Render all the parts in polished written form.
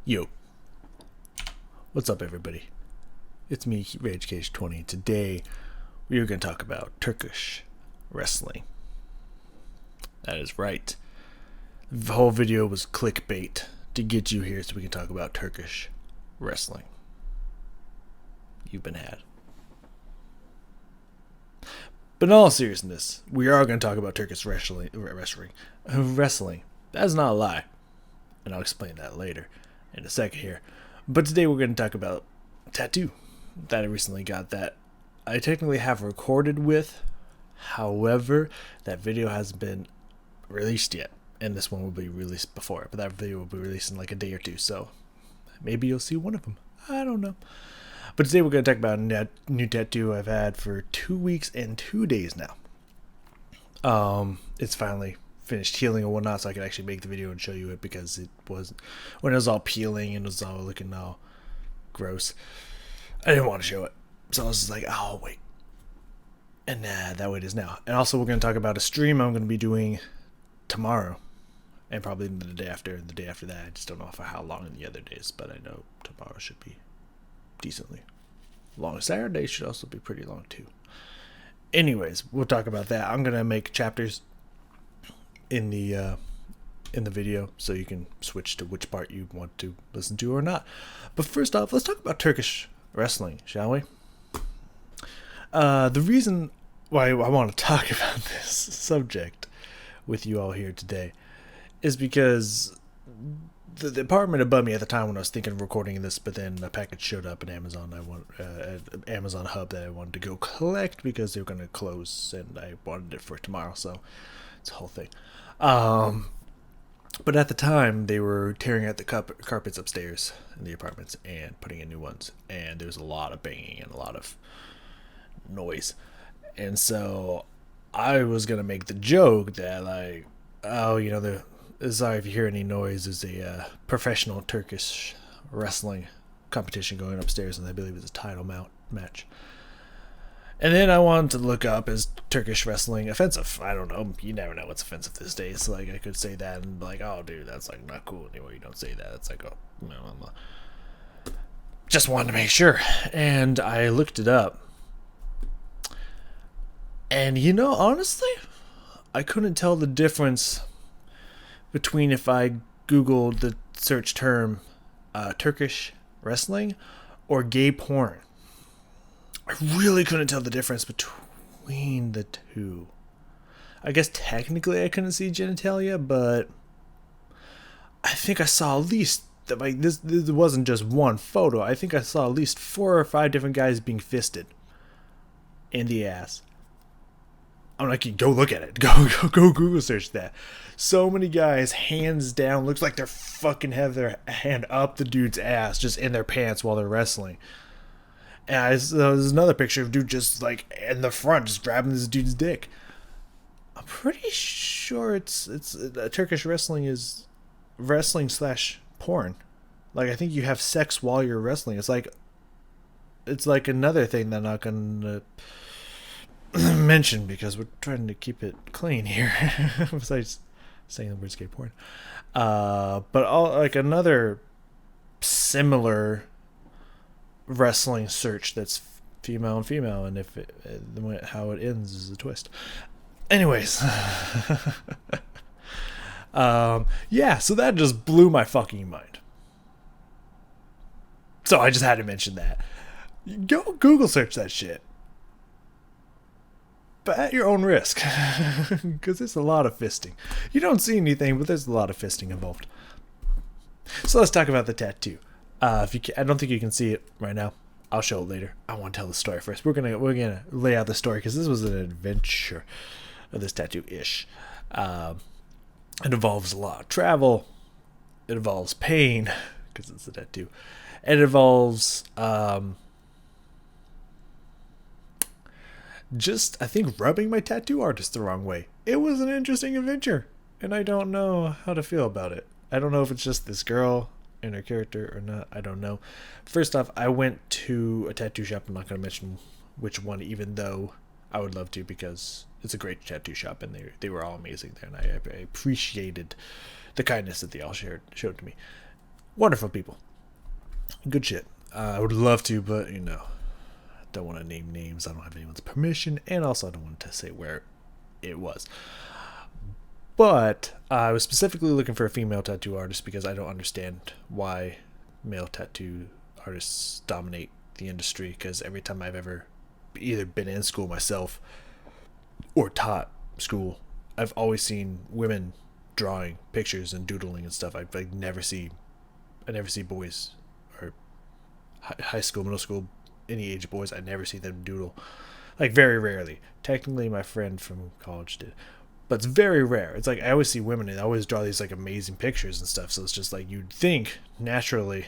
Yo, what's up, everybody? It's me, RageCage20. Today, we are going to talk about Turkish wrestling. That is right. The whole video was clickbait to get you here so we can talk about Turkish wrestling. You've been had. But in all seriousness, we are going to talk about Turkish wrestling. That's not a lie. And I'll explain that later in a second here. But today we're going to talk about tattoo that I recently got that I technically have recorded with. However, that video hasn't been released yet. And this one will be released before. But that video will be released in like a day or two. So maybe you'll see one of them. I don't know. But today we're going to talk about a new tattoo I've had for 2 weeks and 2 days now. It's finally finished healing and whatnot, so I could actually make the video and show you it, because it was, when it was all peeling and it was all looking all gross, I didn't want to show it. So I was just like, oh, wait. And that way it is now. And also we're going to talk about a stream I'm going to be doing tomorrow. And probably the day after, and the day after that. I just don't know for how long in the other days, but I know tomorrow should be decently long. Saturday should also be pretty long too. Anyways, we'll talk about that. I'm going to make chapters in the video, so you can switch to which part you want to listen to or not. But first off, let's talk about Turkish wrestling, shall we? The reason why I want to talk about this subject with you all here today is because the apartment above me at the time when I was thinking of recording this, but then a package showed up at Amazon. Amazon Hub that I wanted to go collect because they were going to close, and I wanted it for tomorrow, so it's a whole thing. But at the time, they were tearing out the carpets upstairs in the apartments and putting in new ones, and there was a lot of banging and a lot of noise. And so I was going to make the joke that, like, oh, you know, sorry if you hear any noise, there's a professional Turkish wrestling competition going upstairs, and I believe it's a title match. And then I wanted to look up, is Turkish wrestling offensive? I don't know. You never know what's offensive these days. So, like, I could say that and be like, oh, dude, that's like not cool anymore. You don't say that. It's like, oh, no, just wanted to make sure. And I looked it up. And, you know, honestly, I couldn't tell the difference between if I Googled the search term Turkish wrestling or gay porn. I really couldn't tell the difference between the two. I guess technically I couldn't see genitalia, but I think I saw at least, like, this wasn't just one photo. I think I saw at least 4 or 5 different guys being fisted in the ass. I'm like, go look at it. Go Google search that. So many guys, hands down, looks like they're fucking have their hand up the dude's ass, just in their pants while they're wrestling. And there's another picture of dude just like in the front, just grabbing this dude's dick. I'm pretty sure it's Turkish wrestling is wrestling / porn. Like, I think you have sex while you're wrestling. It's like another thing that I'm not gonna mention because we're trying to keep it clean here. Besides saying the word gay porn, but like another similar wrestling search that's female and female, and if how it ends is a twist. Anyways, yeah, so that just blew my fucking mind. So I just had to mention that. Go Google search that shit, but at your own risk, because there's a lot of fisting. You don't see anything, but there's a lot of fisting involved. So let's talk about the tattoo. I don't think you can see it right now. I'll show it later. I want to tell the story first. We're gonna lay out the story because this was an adventure of this tattoo ish. It involves a lot of travel. It involves pain because it's a tattoo. It involves just, I think, rubbing my tattoo artist the wrong way. It was an interesting adventure, and I don't know how to feel about it. I don't know if it's just this girl and her character or not. I don't know. First off, I went to a tattoo shop. I'm not going to mention which one, even though I would love to, because it's a great tattoo shop, and they were all amazing there, and I appreciated the kindness that they all showed to me. Wonderful people. Good shit. I would love to, but I don't want to name names. I don't have anyone's permission, and also I don't want to say where it was. But I was specifically looking for a female tattoo artist because I don't understand why male tattoo artists dominate the industry. Because every time I've ever either been in school myself or taught school, I've always seen women drawing pictures and doodling and stuff. I never see boys or high school, middle school, any age boys. I never see them doodle. Like, very rarely. Technically, my friend from college did. But it's very rare. It's like I always see women and they always draw these like amazing pictures and stuff. So it's just like you'd think naturally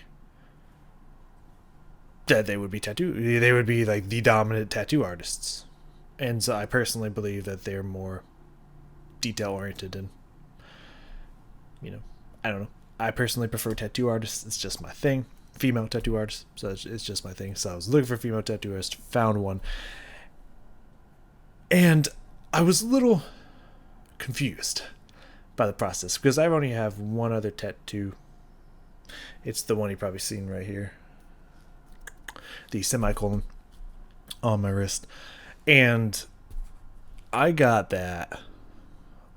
that they would be they would be like the dominant tattoo artists. And so I personally believe that they're more detail oriented and I don't know. I personally prefer tattoo artists. It's just my thing. Female tattoo artists. So it's just my thing. So I was looking for a female tattoo artist, found one. And I was a little confused by the process because I only have one other tattoo. It's the one you've probably seen right here, the semicolon on my wrist, and I got that.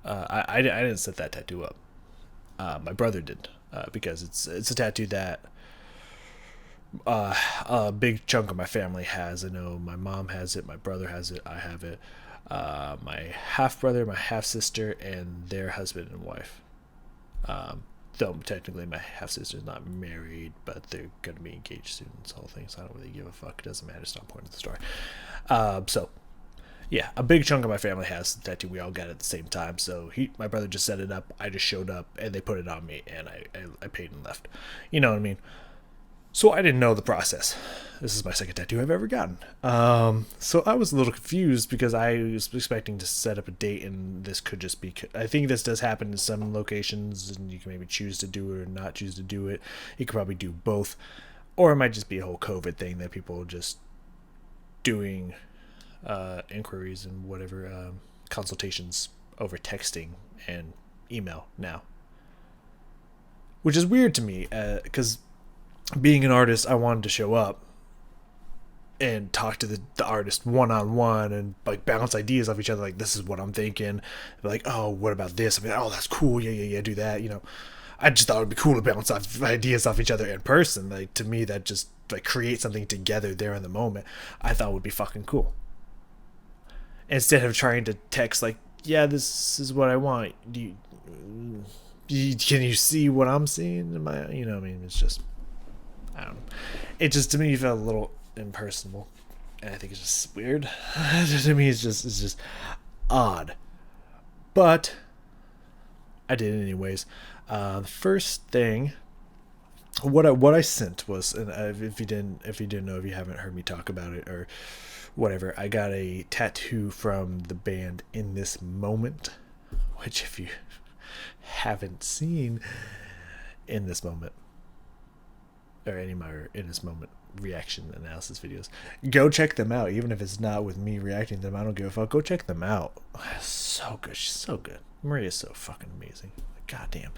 I didn't set that tattoo up. My brother did because it's a tattoo that a big chunk of my family has. I know my mom has it, my brother has it, I have it. My half brother, my half sister, and their husband and wife. Though technically my half sister's not married, but they're gonna be engaged soon. This whole thing, so I don't really give a fuck. It doesn't matter. It's not important to the story. So yeah, a big chunk of my family has the tattoo. We all got it at the same time. So my brother just set it up. I just showed up, and they put it on me, and I paid and left. You know what I mean? So I didn't know the process. This is my second tattoo I've ever gotten. So I was a little confused because I was expecting to set up a date, and this could just be... I think this does happen in some locations, and you can maybe choose to do it or not choose to do it. You could probably do both. Or it might just be a whole COVID thing that people are just doing inquiries and whatever, consultations over texting and email now. Which is weird to me, because... being an artist, I wanted to show up and talk to the artist one-on-one and like bounce ideas off each other. Like, this is what I'm thinking. Like, oh, what about this? I mean, oh, that's cool. Yeah, do that. I just thought it'd be cool to bounce off ideas off each other in person. Like, to me, that just like create something together there in the moment. I thought would be fucking cool. Instead of trying to text like, yeah, this is what I want. Can you see what I'm seeing? I mean, it's just... I don't know. It just, to me, felt a little impersonal. And I think it's just weird. To me, it's just odd. But I did it anyways. The first thing, what I sent was, and if you didn't know, if you haven't heard me talk about it or whatever, I got a tattoo from the band In This Moment, which if you haven't seen In This Moment, or any of my In This Moment reaction analysis videos, go check them out. Even if it's not with me reacting to them, I don't give a fuck. Go check them out. So good. She's so good. Maria's so fucking amazing. God damn.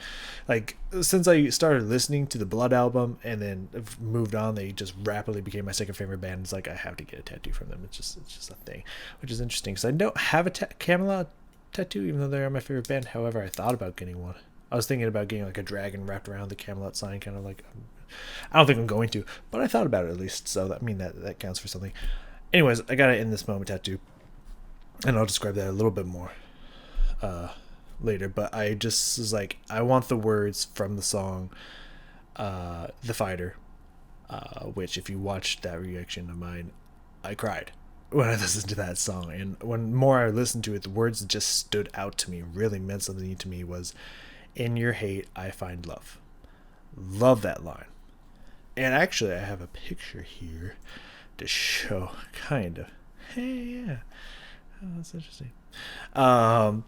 Like, since I started listening to the Blood album and then moved on, they just rapidly became my second favorite band. It's like I have to get a tattoo from them. It's just a thing, which is interesting because I don't have a Camelot tattoo, even though they're my favorite band. However, I thought about getting one. I was thinking about getting like a dragon wrapped around the Camelot sign, kind of like... I don't think I'm going to, but I thought about it at least, so that counts for something. Anyways, I got it In This Moment tattoo, and I'll describe that a little bit more later, but I just was like, I want the words from the song The Fighter, which if you watched that reaction of mine, I cried when I listened to that song, and when more I listened to it, the words that just stood out to me, really meant something to me, was, in your hate I find love. Love that line. And actually, I have a picture here to show, kind of. Hey, yeah. Oh, that's interesting. And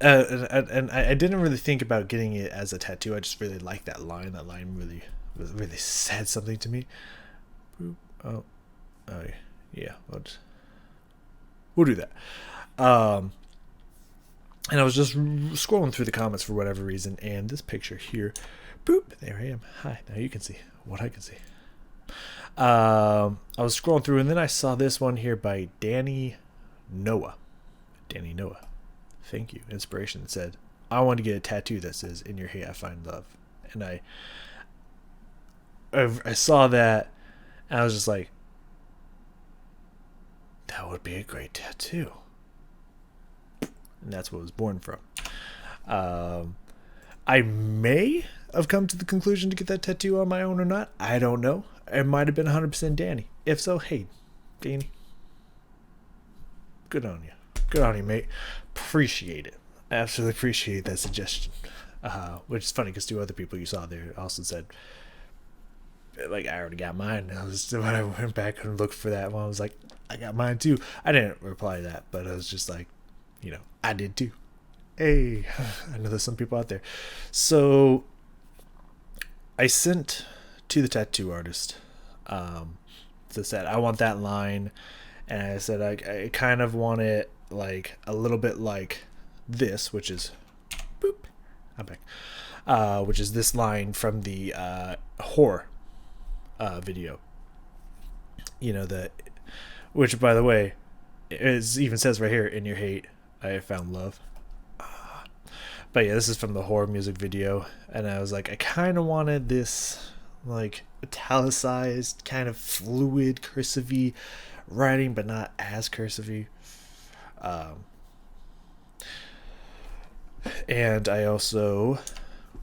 I didn't really think about getting it as a tattoo. I just really liked that line. That line really said something to me. Oh, yeah. We'll do that. And I was just scrolling through the comments for whatever reason, and this picture here, boop, there I am. Hi, now you can see what I can see. I was scrolling through, and then I saw this one here by Danny Noah. Danny Noah. Thank you. Inspiration. It said, I want to get a tattoo that says, "In your hate I find love." And I saw that, and I was just like, that would be a great tattoo. And that's what it was born from. I may have come to the conclusion to get that tattoo on my own or not. I don't know. It might have been 100% Danny. If so, hey, Danny, good on you. Good on you, mate. Appreciate it. Absolutely appreciate that suggestion. Which is funny because two other people you saw there also said, like, I already got mine. When I went back and looked for that one, I was like, I got mine too. I didn't reply to that, but I was just like, I did too. Hey, I know there's some people out there. So I sent to the tattoo artist, said I want that line, and I said I kind of want it like a little bit like this, which is boop. I'm back. Which is this line from the horror video. Which, by the way, it even says right here, "In your hate I have found love." But yeah, this is from the horror music video, and I was like, I kind of wanted this like italicized, kind of fluid, cursive-y writing, but not as cursive-y. And I also,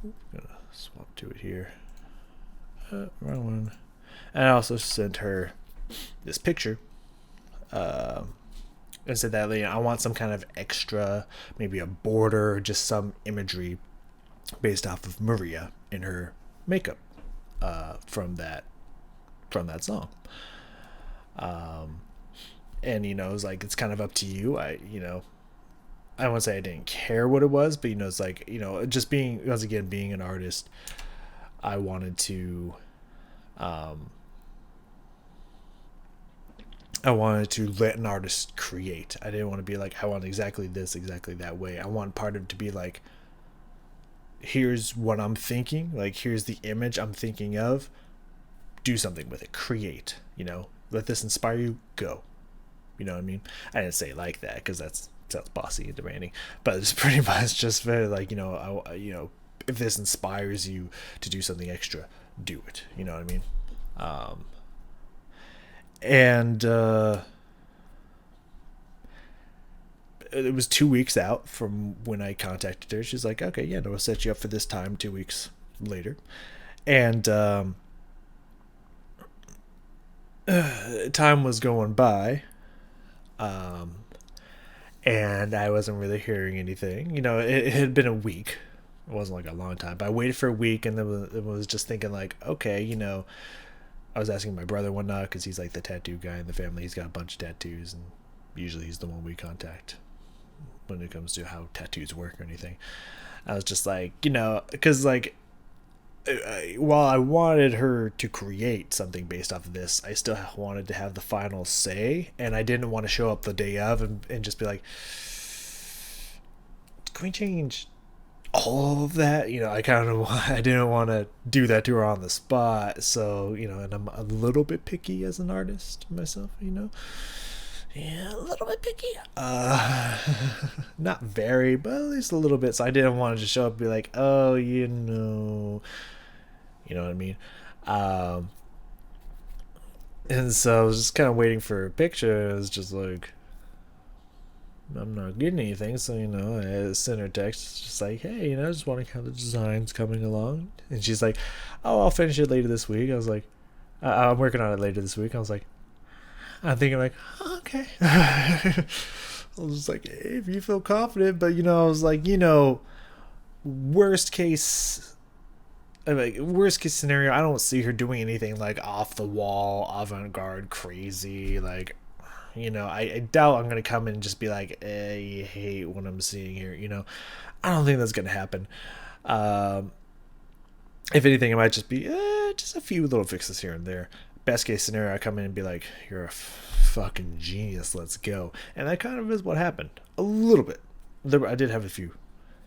I'm gonna swap to it here. Wrong one. And I also sent her this picture. And said that I want some kind of extra, maybe a border, just some imagery based off of Maria in her makeup from that song. And it was like, it's kind of up to you. I won't say I didn't care what it was, but it's like, just being, once again, being an artist, I wanted to let an artist create. I didn't want to be like, I want exactly this, exactly that way. I want part of it to be like, here's what I'm thinking. Like, here's the image I'm thinking of. Do something with it. Create. Let this inspire you. Go. You know what I mean? I didn't say it like that because that sounds bossy and demanding. But it's pretty much just very like, if this inspires you to do something extra, do it. You know what I mean? And it was 2 weeks out from when I contacted her. She's like, okay, yeah, no, we'll set you up for this time 2 weeks later. And time was going by. And I wasn't really hearing anything. It had been a week. It wasn't like a long time. But I waited for a week, and then it was just thinking like, okay, I was asking my brother one night because he's like the tattoo guy in the family. He's got a bunch of tattoos, and usually he's the one we contact when it comes to how tattoos work or anything. I was just like, because like, while I wanted her to create something based off of this, I still wanted to have the final say, and I didn't want to show up the day of and just be like, can we change all of that? I didn't want to do that to her on the spot. So, and I'm a little bit picky as an artist myself, yeah, a little bit picky. Not very, but at least a little bit. So I didn't want to just show up and be like, oh, you know what I mean? And so I was just kind of waiting for a picture. It was just like, I'm not getting anything, so I sent her a text just like, hey, I just want to have the designs coming along. And she's like, oh, I'll finish it later this week. I was like, I'm working on it later this week. I was like, I'm thinking like, okay. I was just like, hey, if you feel confident, but I was like, worst case scenario, I don't see her doing anything like off the wall, avant-garde, crazy, like, I doubt I'm going to come in and just be like, you hate what I'm seeing here, I don't think that's going to happen. If anything, it might just be just a few little fixes here and there. Best case scenario, I come in and be like, you're a fucking genius, let's go. And that kind of is what happened. A little bit. I did have a few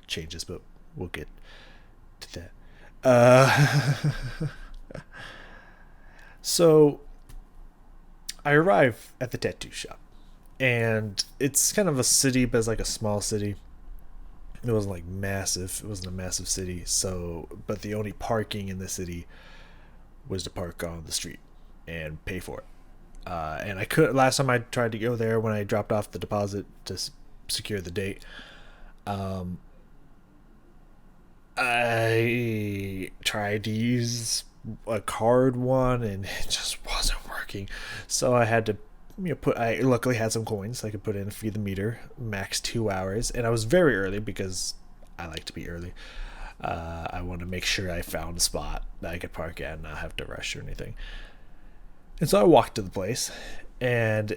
changes, but we'll get to that. Uh, so I arrive at the tattoo shop, and it's kind of a city, but it's like a small city. It wasn't like massive. It wasn't a massive city. So, but the only parking in the city was to park on the street and pay for it. And I could last time I tried to go there when I dropped off the deposit to secure the date. Um, I tried to use a card one and it just wasn't working. So I had to I luckily had some coins I could put in, feed the meter, max 2 hours, and I was very early because I like to be early. I want to make sure I found a spot that I could park at and not have to rush or anything. And so I walked to the place, and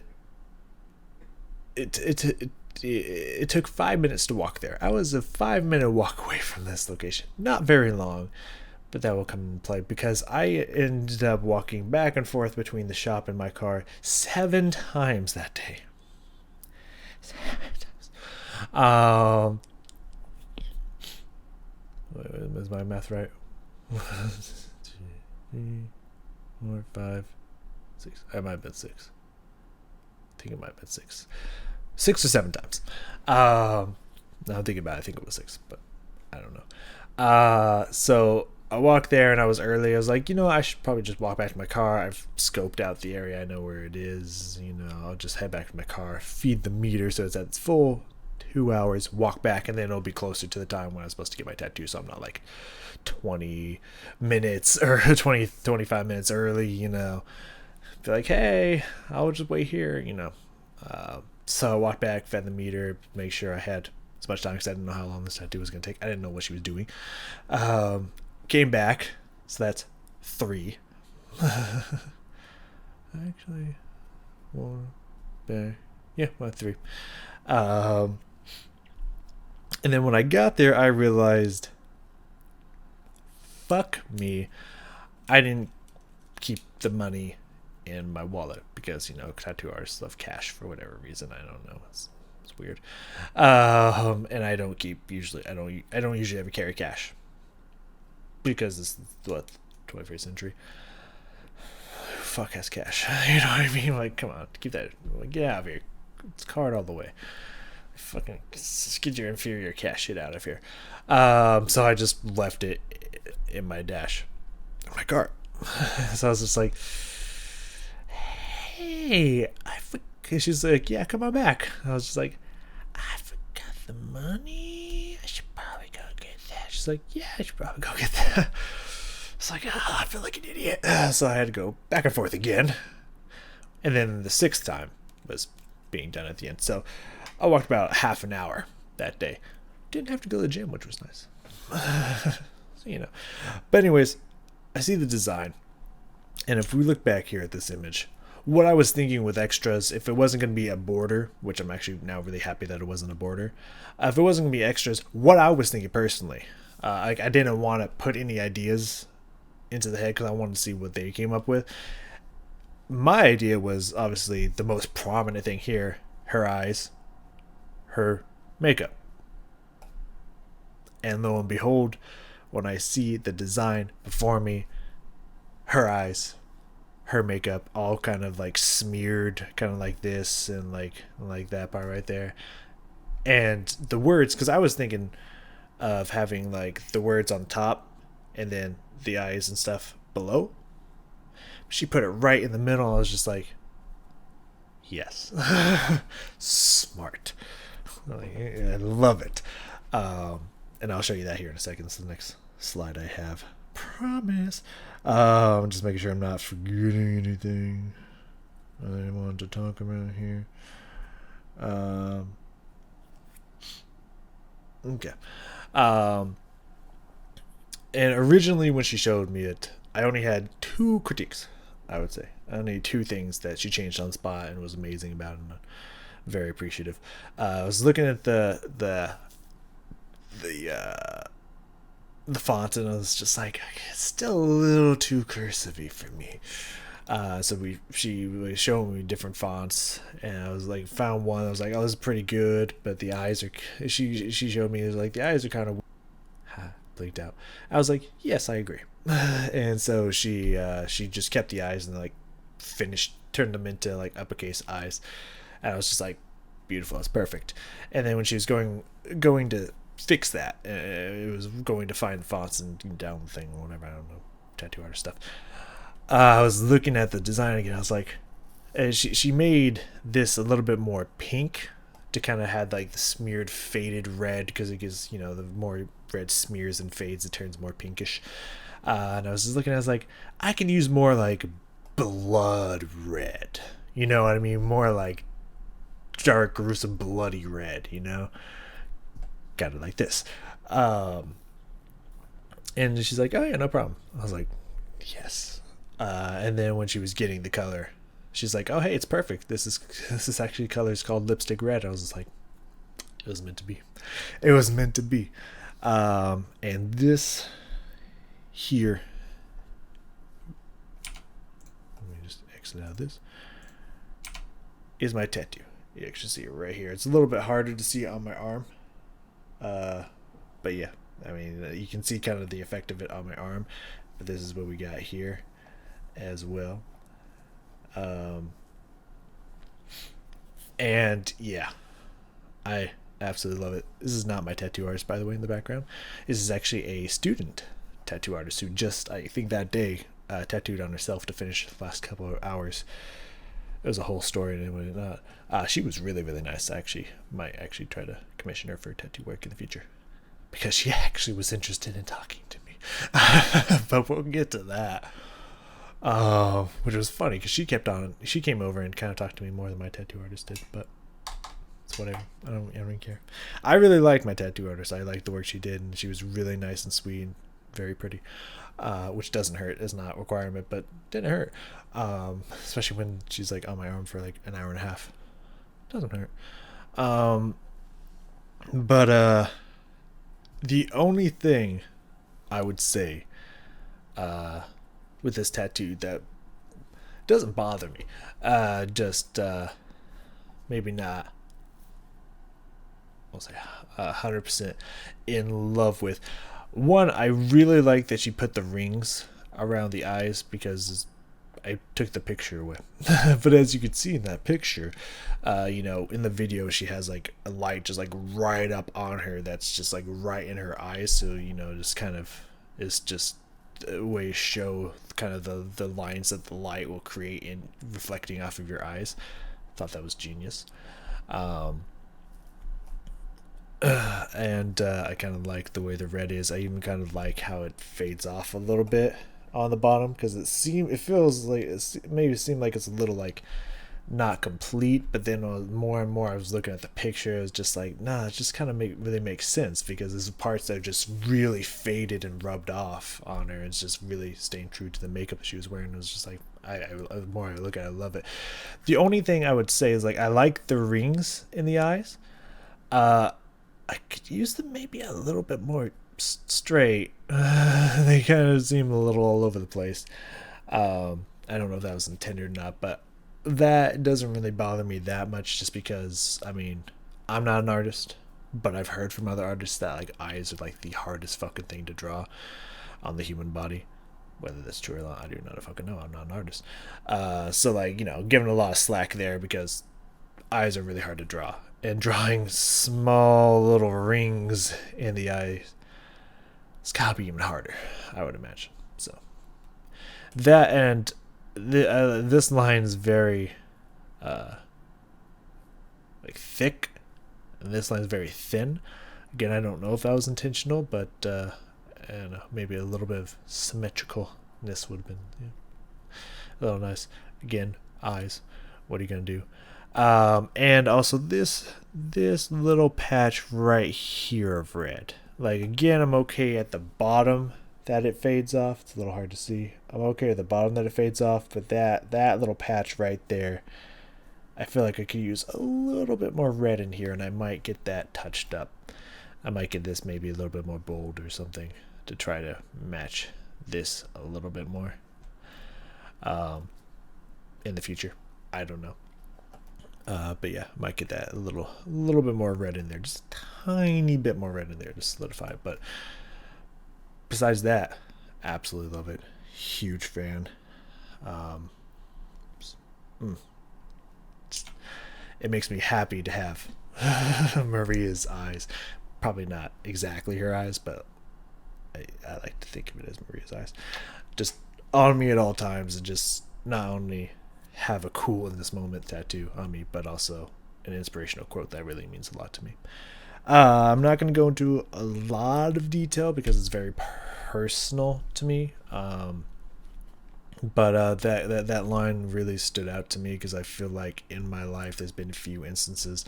it took 5 minutes to walk there. I was a 5 minute walk away from this location. Not very long, but that will come into play because I ended up walking back and forth between the shop and my car 7 times that day. 7 times. Is my math right? 1, 2, 3, 4, 5, 6. I might have been 6. I think it might have been 6. 6 or 7 times. Now I'm thinking about it, I think it was 6, but I don't know. So I walked there and I was early. I was like, I should probably just walk back to my car. I've scoped out the area. I know where it is. I'll just head back to my car, feed the meter so it's at its full 2 hours, walk back, and then it'll be closer to the time when I'm supposed to get my tattoo. So I'm not like 20 minutes or 25 minutes early, Be like, hey, I'll just wait here, So I walked back, fed the meter, make sure I had as much time because I didn't know how long this tattoo was going to take. I didn't know what she was doing. Came back, so that's 3. Actually, 1 back. Yeah, 3. And then when I got there, I realized, fuck me, I didn't keep the money in my wallet because tattoo artists love cash for whatever reason. I don't know. It's weird. And I don't usually ever carry cash because this is what 21st century. Fuck has cash. You know what I mean? Like, come on, keep that. Get out of here. It's card all the way. Fucking just get your inferior cash shit out of here. So I just left it in my dash, in my cart. So I was just like, hey, I forgot. She's like, yeah, come on back. I was just like, I forgot the money. I should probably go get that. She's like, yeah, I should probably go get that. It's like, I feel like an idiot. So I had to go back and forth again. And then the 6th time was being done at the end. So I walked about half an hour that day. Didn't have to go to the gym, which was nice. So, But anyways, I see the design. And if we look back here at this image, what I was thinking with extras, if it wasn't going to be a border, which I'm actually now really happy that it wasn't a border, if it wasn't going to be extras, what I was thinking personally, I didn't want to put any ideas into the head because I wanted to see what they came up with. My idea was obviously the most prominent thing here: her eyes, her makeup. And lo and behold, when I see the design before me, her eyes, her makeup, all kind of like smeared, kind of like this and like that part right there. And the words, because I was thinking of having like the words on top and then the eyes and stuff below. She put it right in the middle. I was just like, yes. Smart. I love it. And I'll show you that here in a second. It's the next slide I have. Promise. I'm just making sure I'm not forgetting anything I wanted to talk about here. Okay. And originally when she showed me it, I only had 2 critiques, I would say. Only 2 things that she changed on the spot and was amazing about it, and I'm very appreciative. I was looking at the font, and I was just like, it's still a little too cursive-y for me. She was showing me different fonts, and I was like, found one. I was like, oh, this is pretty good, but the eyes are. She showed me, it was like, the eyes are kind of. Blinked out. I was like, yes, I agree. And so she just kept the eyes and like turned them into like uppercase eyes, and I was just like, beautiful, it's perfect. And then when she was going to fix that, it was going to find fonts and down the thing or whatever, I don't know, tattoo artist stuff. I was looking at the design again. I was like, she made this a little bit more pink to kind of had like the smeared faded red, because it gives, you know, the more red smears and fades, it turns more pinkish. And I was just looking, I was like, I can use more like blood red, you know what I mean, more like dark, gruesome, bloody red, you know, got it like this. And she's like, oh yeah, no problem. I was like, yes. And then when she was getting the color, she's like, oh hey, it's perfect, this is actually color, it's called lipstick red. I was just like, it was meant to be, it was meant to be. And this here, let me just exit out of this, is my tattoo. You actually see it right here. It's a little bit harder to see on my arm, but yeah, I mean, you can see kind of the effect of it on my arm. But this is what we got here as well. And yeah, I absolutely love it. This is not my tattoo artist, by the way, in the background. This is actually a student tattoo artist who just, I think that day, tattooed on herself to finish the last couple of hours. It was a whole story and whatnot. She was really, really nice. I might actually try to commission her for tattoo work in the future, because she actually was interested in talking to me. But we'll get to that. Which was funny, because she came over and kind of talked to me more than my tattoo artist did, but it's whatever. I don't even care. I really liked my tattoo artist. I liked the work she did, and she was really nice and sweet and very pretty, which doesn't hurt. It's not a requirement, but didn't hurt. Especially when she's like on my arm for like an hour and a half. Doesn't hurt. But the only thing I would say with this tattoo that doesn't bother me, just maybe not, I'll say 100% in love with. One, I really like that she put the rings around the eyes, because I took the picture away. But as you can see in that picture, you know, in the video, she has like a light just like right up on her, that's just like right in her eyes. So, you know, just kind of is just a way to show kind of the lines that the light will create in reflecting off of your eyes. Thought that was genius. And I kind of like the way the red is. I even kind of like how it fades off a little bit on the bottom, because it feels like it maybe seemed like it's a little like not complete, but then more and more I was looking at the picture, it was just like, nah, it just kind of really makes sense, because there's parts that are just really faded and rubbed off on her. It's just really staying true to the makeup she was wearing. It was just like, the more I look at it, I love it. The only thing I would say is, like, I like the rings in the eyes. I could use them maybe a little bit more straight. They kind of seem a little all over the place. I don't know if that was intended or not, but that doesn't really bother me that much, just because, I mean, I'm not an artist, but I've heard from other artists that like eyes are like the hardest fucking thing to draw on the human body. Whether that's true or not, I do not fucking know. I'm not an artist. So, like, you know, giving a lot of slack there, because eyes are really hard to draw. And drawing small little rings in the eyes, it's gotta be even harder, I would imagine. So that, and this line is very like thick, and this line is very thin. Again, I don't know if that was intentional, but I don't know, maybe a little bit of symmetricalness would have been, a little nice. Again, eyes, what are you gonna do? And also this little patch right here of red. Like, again, I'm okay at the bottom that it fades off. It's a little hard to see. I'm okay at the bottom that it fades off, but that little patch right there, I feel like I could use a little bit more red in here, and I might get that touched up. I might get this maybe a little bit more bold or something to try to match this a little bit more. in the future. I don't know. But yeah, might get that a little bit more red in there, just a tiny bit more red in there to solidify it. But besides that, absolutely love it. Huge fan. Um, it makes me happy to have Maria's eyes. Probably not exactly her eyes, but I like to think of it as Maria's eyes. Just on me at all times, and just not only have a cool in this moment tattoo on me, but also an inspirational quote that really means a lot to me. I'm not going to go into a lot of detail because it's very personal to me. But that line really stood out to me because I feel like in my life there's been a few instances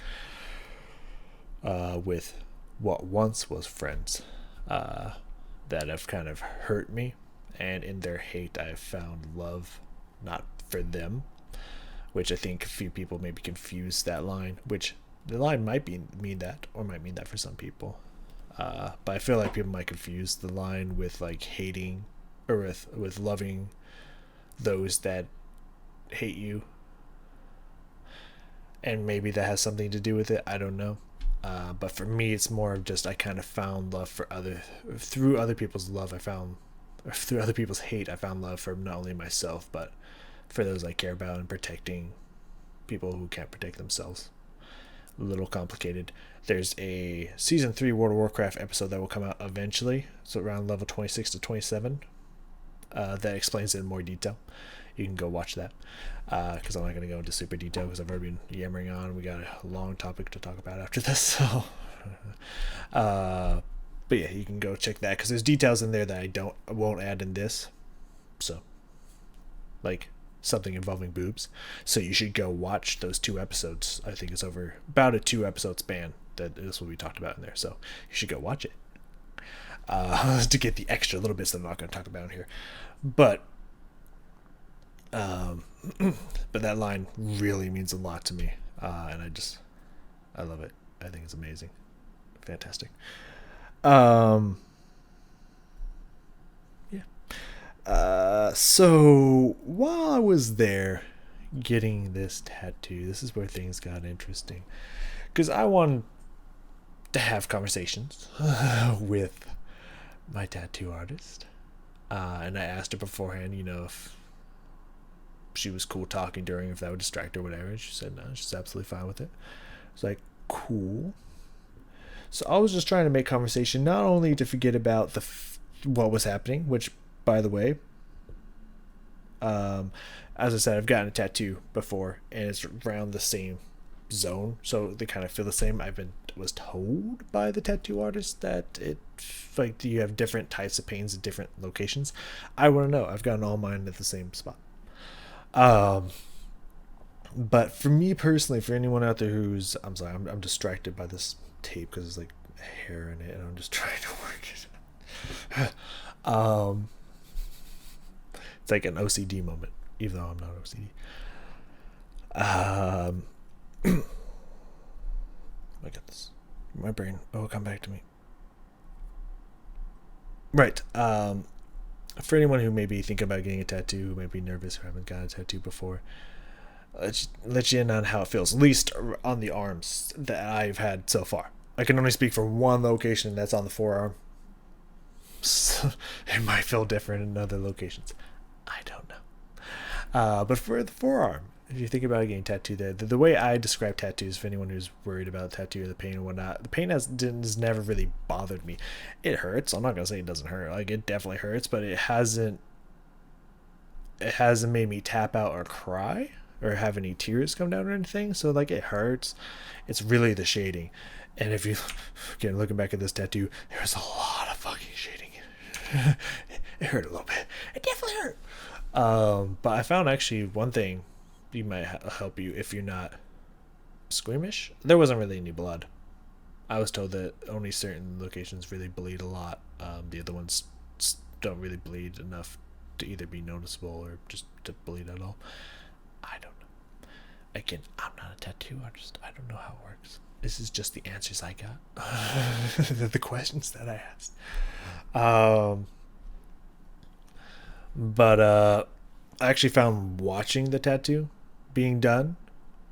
with what once was friends that have kind of hurt me, and in their hate I have found love, not for them, which I think a few people maybe confuse that line, which the line might mean that, or might mean that for some people. But I feel like people might confuse the line with like hating, or with loving those that hate you, and maybe that has something to do with it. I don't know. But for me, it's more of just I kind of found love through other people's love. Through other people's hate, I found love for not only myself, but for those I care about, and protecting people who can't protect themselves. A little complicated. There's a season 3 World of Warcraft episode that will come out eventually, so around level 26 to 27. That explains it in more detail. You can go watch that, because I'm not going to go into super detail because I've already been yammering on. We got a long topic to talk about after this, so but yeah, you can go check that because there's details in there that I won't add in this, so like something involving boobs, so you should go watch those 2 episodes. I think it's over about a 2 episode span that this will be talked about in there, so you should go watch it to get the extra little bits that I'm not going to talk about in here. But but that line really means a lot to me, and I love it. I think it's amazing, fantastic. Yeah. So while I was there getting this tattoo, this is where things got interesting, because I wanted to have conversations with my tattoo artist, and I asked her beforehand, if she was cool talking during, if that would distract her or whatever. She said no, she's absolutely fine with it. It's like, cool. So I was just trying to make conversation, not only to forget about what was happening, which, by the way, as I said, I've gotten a tattoo before, and it's around the same zone, so they kind of feel the same. Was told by the tattoo artist that you have different types of pains at different locations. I want to know. I've gotten all mine at the same spot. But for me personally, for anyone out there I'm sorry, I'm distracted by this tape because there's like hair in it, and I'm just trying to work it. It's like an OCD moment, even though I'm not OCD. I got this. My brain. Oh, come back to me. Right. For anyone who may be thinking about getting a tattoo, who may be nervous or haven't got a tattoo before, let you in on how it feels, at least on the arms that I've had so far. I can only speak for one location, that's on the forearm. So it might feel different in other locations. I don't know. But for the forearm, if you think about getting tattooed there, the way I describe tattoos, for anyone who's worried about tattoo or the pain and whatnot, the pain has never really bothered me. It hurts. I'm not gonna say it doesn't hurt. Like, it definitely hurts, but it hasn't made me tap out or cry or have any tears come down or anything. So like, it hurts. It's really the shading. And if you again looking back at this tattoo, there was a lot of fucking shading. It hurt a little bit. It definitely hurt. But I found actually one thing you might help you if you're not squeamish. There wasn't really any blood. I was told that only certain locations really bleed a lot. The other ones don't really bleed enough to either be noticeable or just to bleed at all. I don't know. Again, I'm not a tattoo artist. I don't know how it works. This is just the answers I got. The questions that I asked. But I actually found watching the tattoo being done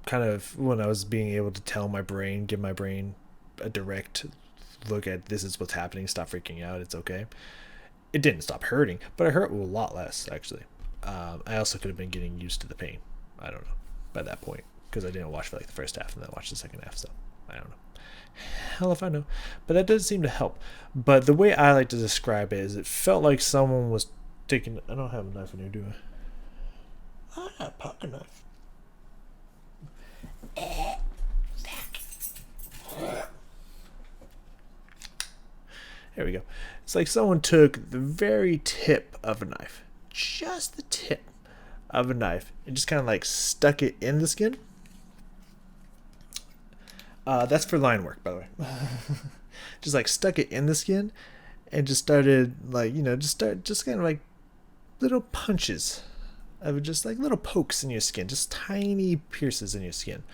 kind of when I was being able to tell my brain, give my brain a direct look at this is what's happening, stop freaking out, it's okay. It didn't stop hurting, but it hurt a lot less actually. I also could have been getting used to the pain. I don't know by that point because I didn't watch for like the first half and then watch the second half, so I don't know. Hell if I know. But that does seem to help. But the way I like to describe it is it felt like someone was taking. I don't have a knife in here, do I? I got a pocket knife. There we go. It's like someone took the very tip of a knife, just the tip of a knife, and just kind of like stuck it in the skin. That's for line work, by the way. Just like stuck it in the skin and just started like, just kind of like little punches of just like little pokes in your skin, just tiny pierces in your skin,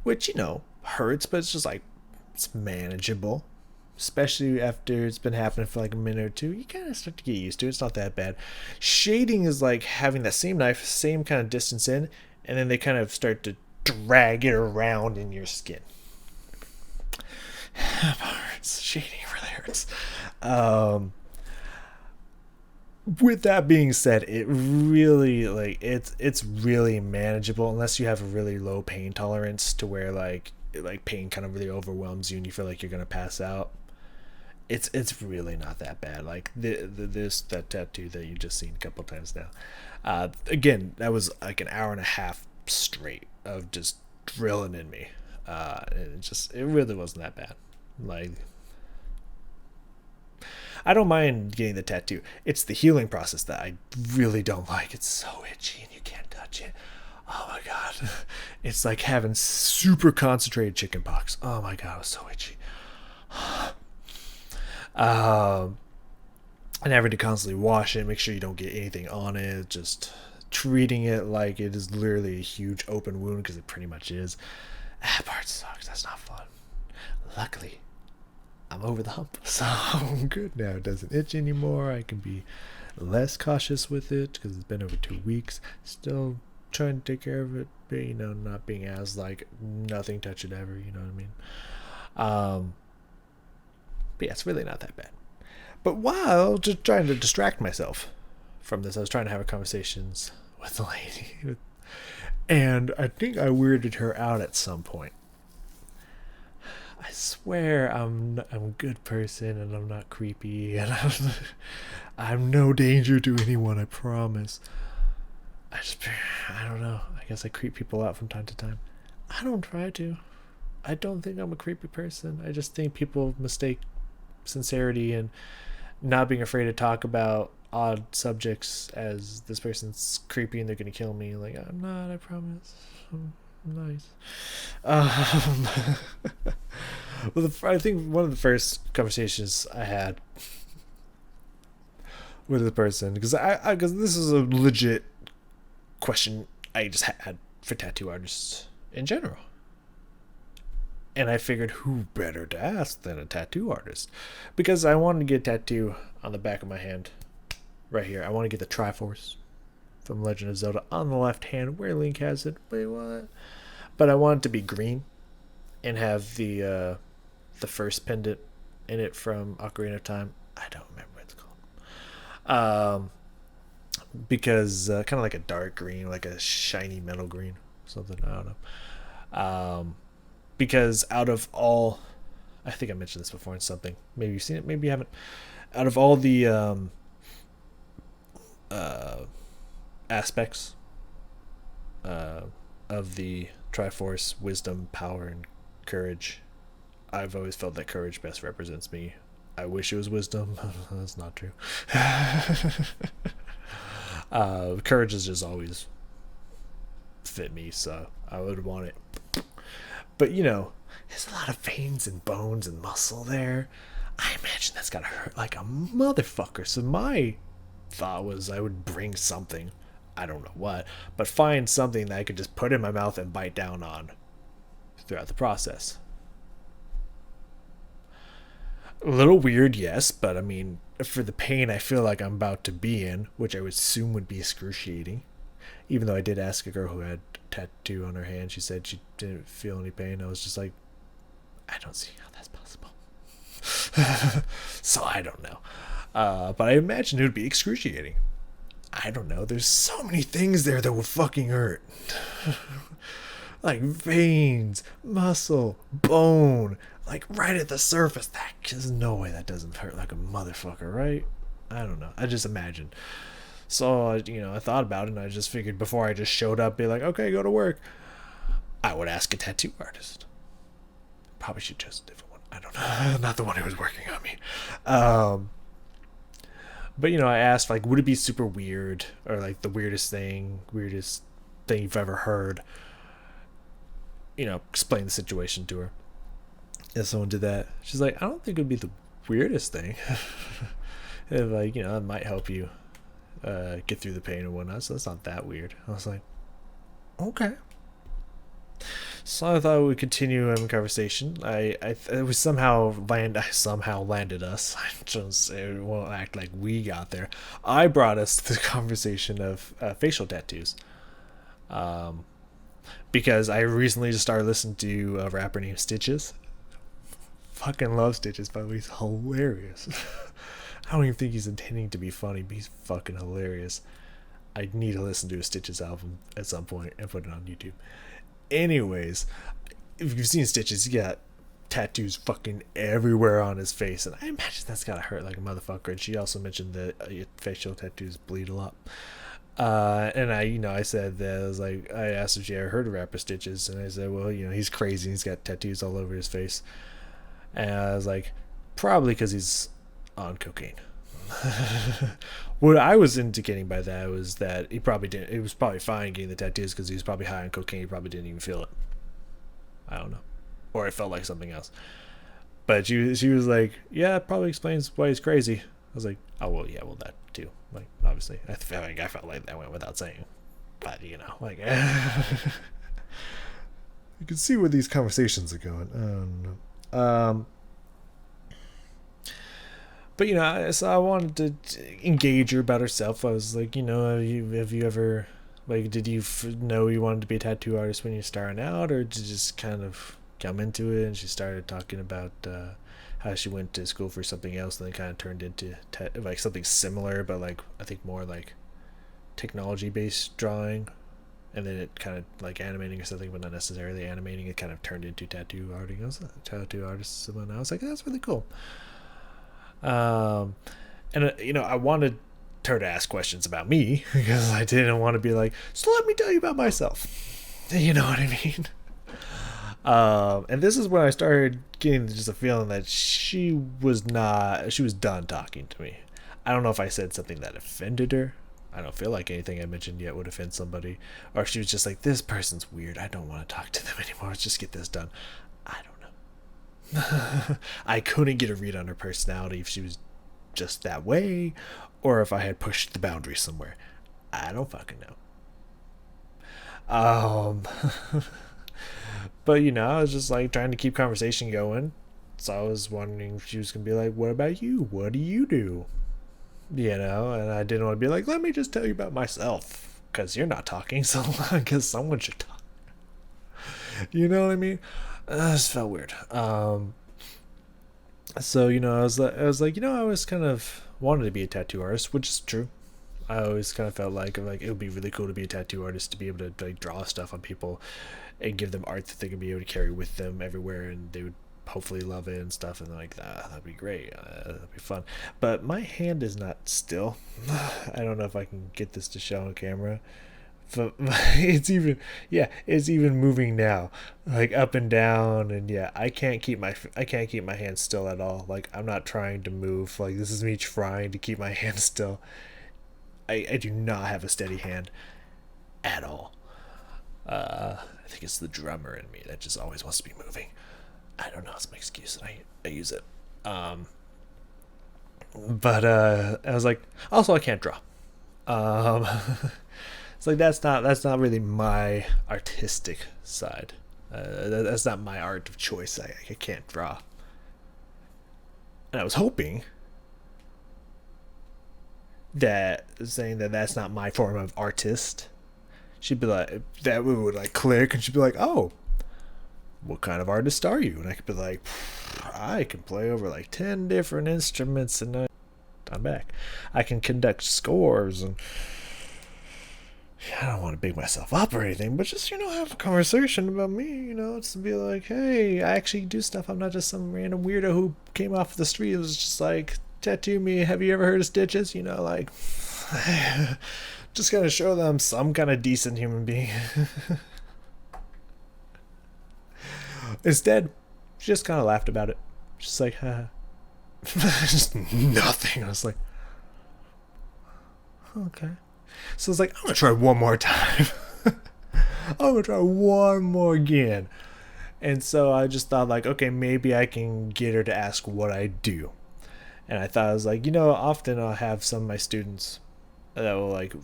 which, hurts, but it's just like, it's manageable. Especially after it's been happening for like a minute or two, you kind of start to get used to it. It's not that bad. Shading is like having that same knife, same kind of distance in, and then they kind of start to drag it around in your skin. Hurts. Shading really hurts. With that being said, it really it's really manageable unless you have a really low pain tolerance to where like pain kind of really overwhelms you and you feel like you're gonna pass out. It's really not that bad. Like that tattoo that you just seen a couple times now. Again, that was like an hour and a half straight of just drilling in me. It really wasn't that bad. Like, I don't mind getting the tattoo. It's the healing process that I really don't like. It's so itchy and you can't touch it. Oh my god. It's like having super concentrated chicken pox. Oh my god, it was so itchy. And having to constantly wash it, make sure you don't get anything on it, just treating it like it is literally a huge open wound, because it pretty much is. That part sucks. That's not fun. Luckily, I'm over the hump, so I'm good now. It doesn't itch anymore. I can be less cautious with it because it's been over 2 weeks. Still trying to take care of it, but not being as like nothing touch it ever. You know what I mean? But yeah, it's really not that bad. But while just trying to distract myself from this, I was trying to have conversations with the lady, and I think I weirded her out at some point. I swear I'm a good person and I'm not creepy and I'm no danger to anyone, I promise. I don't know. I guess I creep people out from time to time. I don't try to. I don't think I'm a creepy person. I just think people mistake sincerity and not being afraid to talk about odd subjects as this person's creepy and they're gonna kill me. Like, I'm not, I promise. I'm nice. Well, I think one of the first conversations I had with the person, because this is a legit question I just had for tattoo artists in general. And I figured who better to ask than a tattoo artist, because I wanted to get a tattoo on the back of my hand right here. I want to get the Triforce from Legend of Zelda on the left hand where Link has it. Wait, what? But I want it to be green and have the first pendant in it from Ocarina of Time. I don't remember what it's called. Because kind of like a dark green, like a shiny metal green, something. I don't know. Because out of all, I think I mentioned this before in something. Maybe you've seen it, maybe you haven't. Out of all the aspects of the Triforce, wisdom, power, and courage, I've always felt that courage best represents me. I wish it was wisdom. That's not true. Courage has just always fit me, so I would want it. But there's a lot of veins and bones and muscle there. I imagine that's gotta hurt like a motherfucker. So my thought was I would bring something, I don't know what, but find something that I could just put in my mouth and bite down on throughout the process. A little weird, yes, but I mean, for the pain I feel like I'm about to be in, which I would assume would be excruciating, Even though I did ask a girl who had a tattoo on her hand, she said she didn't feel any pain. I was just like, I don't see how that's possible. So I don't know. But I imagine it would be excruciating. I don't know. There's so many things there that would fucking hurt. Like veins, muscle, bone, like right at the surface. There's no way that doesn't hurt like a motherfucker, right? I don't know. I just imagine. So, I thought about it and I just figured before I just showed up, be like, okay, go to work, I would ask a tattoo artist. Probably should choose a different one. I don't know. Not the one who was working on me. But, I asked, like, would it be super weird or like the weirdest thing you've ever heard? Explain the situation to her. And someone did that. She's like, I don't think it would be the weirdest thing. And like, it might help you get through the pain and whatnot, so that's not that weird. I was like, okay. So I thought we would continue having a conversation. We somehow landed us. It won't act like we got there. I brought us to the conversation of facial tattoos. Because I recently just started listening to a rapper named Stitches. Fucking love Stitches, by the way. He's hilarious. I don't even think he's intending to be funny, but he's fucking hilarious. I need to listen to a Stitches album at some point and put it on YouTube. Anyways, if you've seen Stitches, he got tattoos fucking everywhere on his face, and I imagine that's gotta hurt like a motherfucker. And she also mentioned that facial tattoos bleed a lot. And I said that I asked if she ever heard of rapper Stitches, and I said, well, he's crazy. He's got tattoos all over his face, and I was like, probably because he's on cocaine. What I was indicating by that was that he probably didn't. It was probably fine getting the tattoos because he was probably high on cocaine. He probably didn't even feel it. I don't know, or it felt like something else. But she was like, yeah, it probably explains why he's crazy. I was like, oh well, yeah, well that too. Like obviously, I felt like that went without saying. But like, you can see where these conversations are going. I don't know. But so I wanted to engage her about herself. I was like, have you ever, like, did you know you wanted to be a tattoo artist when you're starting out, or did you just kind of come into it? And she started talking about how she went to school for something else, and then kind of turned into like something similar, but like I think more like technology-based drawing, and then it kind of like animating or something, but not necessarily animating. It kind of turned into tattoo arting. I was a tattoo artist, and I was like, that's really cool. And I wanted her to ask questions about me because I didn't want to be like, so let me tell you about myself. You know what I mean? And this is when I started getting just a feeling that she was done talking to me. I don't know if I said something that offended her. I don't feel like anything I mentioned yet would offend somebody, or if she was just like, this person's weird, I don't want to talk to them anymore, let's just get this done. I don't know. I couldn't get a read on her personality, if she was just that way or if I had pushed the boundary somewhere. I don't fucking know. But I was just like trying to keep conversation going, so I was wondering if she was gonna be like, what about you, what do you do? And I didn't want to be like, let me just tell you about myself, because you're not talking, so I guess someone should talk. You know what I mean? This felt weird. So I was like, I always kind of wanted to be a tattoo artist, which is true. I always kind of felt like it would be really cool to be a tattoo artist, to be able to like draw stuff on people and give them art that they can be able to carry with them everywhere, and they would hopefully love it and stuff, and like that'd be great, that'd be fun. But my hand is not still. I don't know if I can get this to show on camera, but it's even moving now, like up and down, and I can't keep my hand still at all. Like, I'm not trying to move, like this is me trying to keep my hand still. I do not have a steady hand at all. I think it's the drummer in me that just always wants to be moving. I don't know, it's my excuse, and I use it. But I was like, also I can't draw. It's like that's not really my artistic side. That's not my art of choice. I can't draw. And I was hoping that saying that that's not my form of artist She'd be like, that would like click, and she'd be like, oh, what kind of artist are you? And I could be like, I can play over like 10 different instruments, and I'm back. I can conduct scores, and I don't want to big myself up or anything, but just, have a conversation about me, just to be like, hey, I actually do stuff. I'm not just some random weirdo who came off the street. It was just like, tattoo me. Have you ever heard of Stitches? Like, just kind of show them some kind of decent human being. Instead, she just kind of laughed about it. Just like, haha. Just nothing. I was like, okay. So I was like, I'm going to try one more time. I'm going to try one more again. And so I just thought, like, okay, maybe I can get her to ask what I do. And I thought, I was like, often I'll have some of my students that will, like,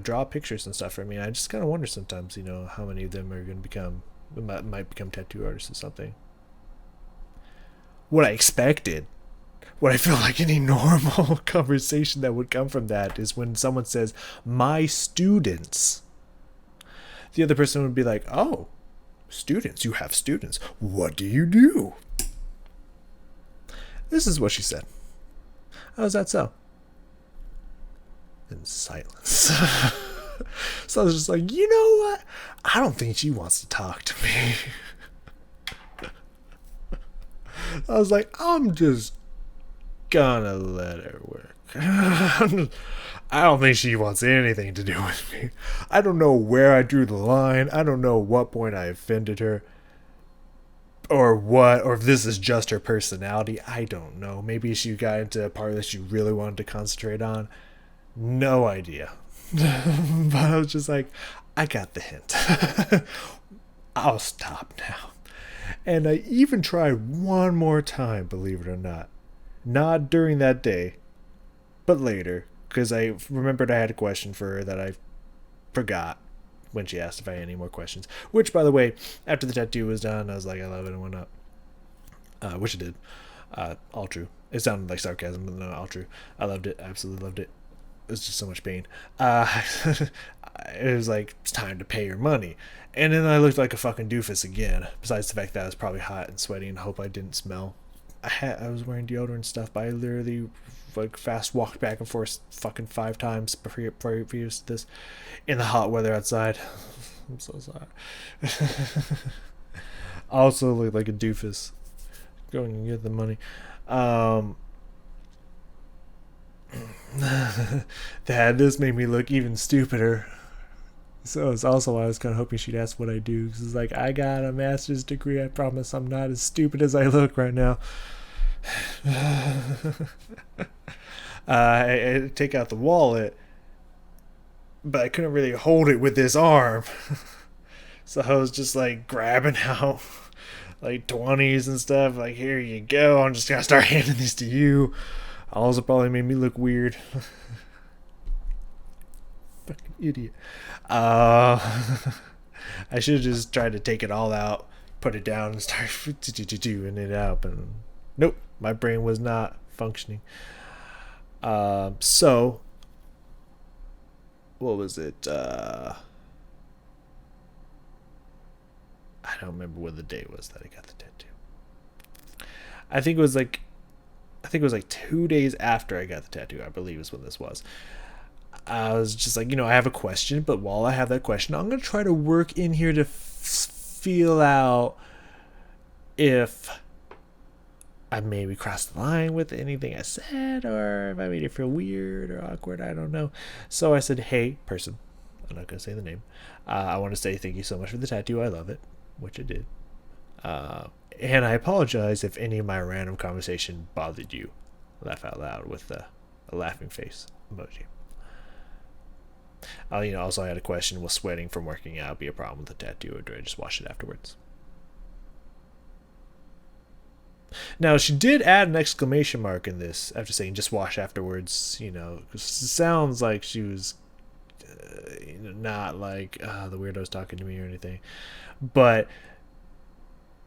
draw pictures and stuff for me. And I just kind of wonder sometimes, how many of them are going to might become tattoo artists or something. What I expected, what I feel like any normal conversation that would come from that is when someone says, my students, the other person would be like, oh, students, you have students. What do you do? This is what she said. How's that so? In silence. So I was just like, you know what? I don't think she wants to talk to me. I was like, I'm just gonna let her work. I don't think she wants anything to do with me. I don't know where I drew the line. I don't know what point I offended her. Or what, or if this is just her personality. I don't know. Maybe she got into a part that she really wanted to concentrate on. No idea. But I was just like, I got the hint. I'll stop now. And I even tried one more time, believe it or not. Not during that day, but later. Because I remembered I had a question for her that I forgot when she asked if I had any more questions. Which, by the way, after the tattoo was done, I was like, I love it, and whatnot. Which it did. All true. It sounded like sarcasm, but no, all true. I loved it. I absolutely loved it. It was just so much pain. It was like, it's time to pay your money. And then I looked like a fucking doofus again. Besides the fact that I was probably hot and sweaty and hope I didn't smell. I was wearing deodorant and stuff, but I literally like fast walked back and forth fucking 5 times previous to this in the hot weather outside. I'm so sorry. I also look like a doofus going and get the money. That this made me look even stupider. So it's also why I was kind of hoping she'd ask what I do. Because it's like, I got a master's degree. I promise I'm not as stupid as I look right now. I take out the wallet, but I couldn't really hold it with this arm. So I was just like grabbing out like 20s and stuff. Like, here you go. I'm just going to start handing these to you. Also probably made me look weird. Fucking idiot. I should have just tried to take it all out, put it down, and start doing it out. But nope, my brain was not functioning. So, what was it? I don't remember what the day was that I got the tattoo. I think it was like 2 days after I got the tattoo, I believe is when this was. I was just like, I have a question, but while I have that question, I'm going to try to work in here to feel out if I maybe crossed the line with anything I said, or if I made it feel weird or awkward. I don't know. So I said, hey, person, I'm not going to say the name. I want to say thank you so much for the tattoo. I love it, which I did. And I apologize if any of my random conversation bothered you. Laugh out loud with a laughing face emoji. Also I had a question, will sweating from working out be a problem with the tattoo, or do I just wash it afterwards? Now, she did add an exclamation mark in this after saying just wash afterwards, it sounds like she was not like the weirdo's talking to me or anything. But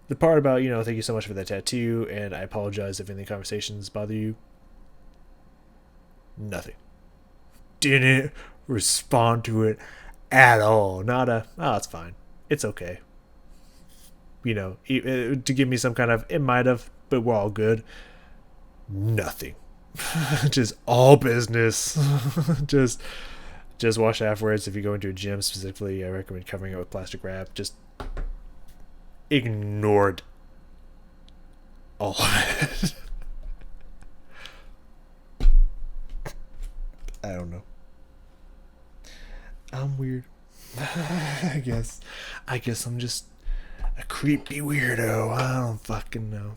the part about, thank you so much for that tattoo, and I apologize if any conversations bother you. Nothing. Didn't respond to it at all. Not a, oh, it's fine. It's okay. You know, to give me some kind of, it might have, but we're all good. Nothing. Just all business. just just wash afterwards. If you go into a gym specifically, I recommend covering it with plastic wrap. Just ignored all of it. I don't know. I'm weird. I guess. I guess I'm just a creepy weirdo. I don't fucking know.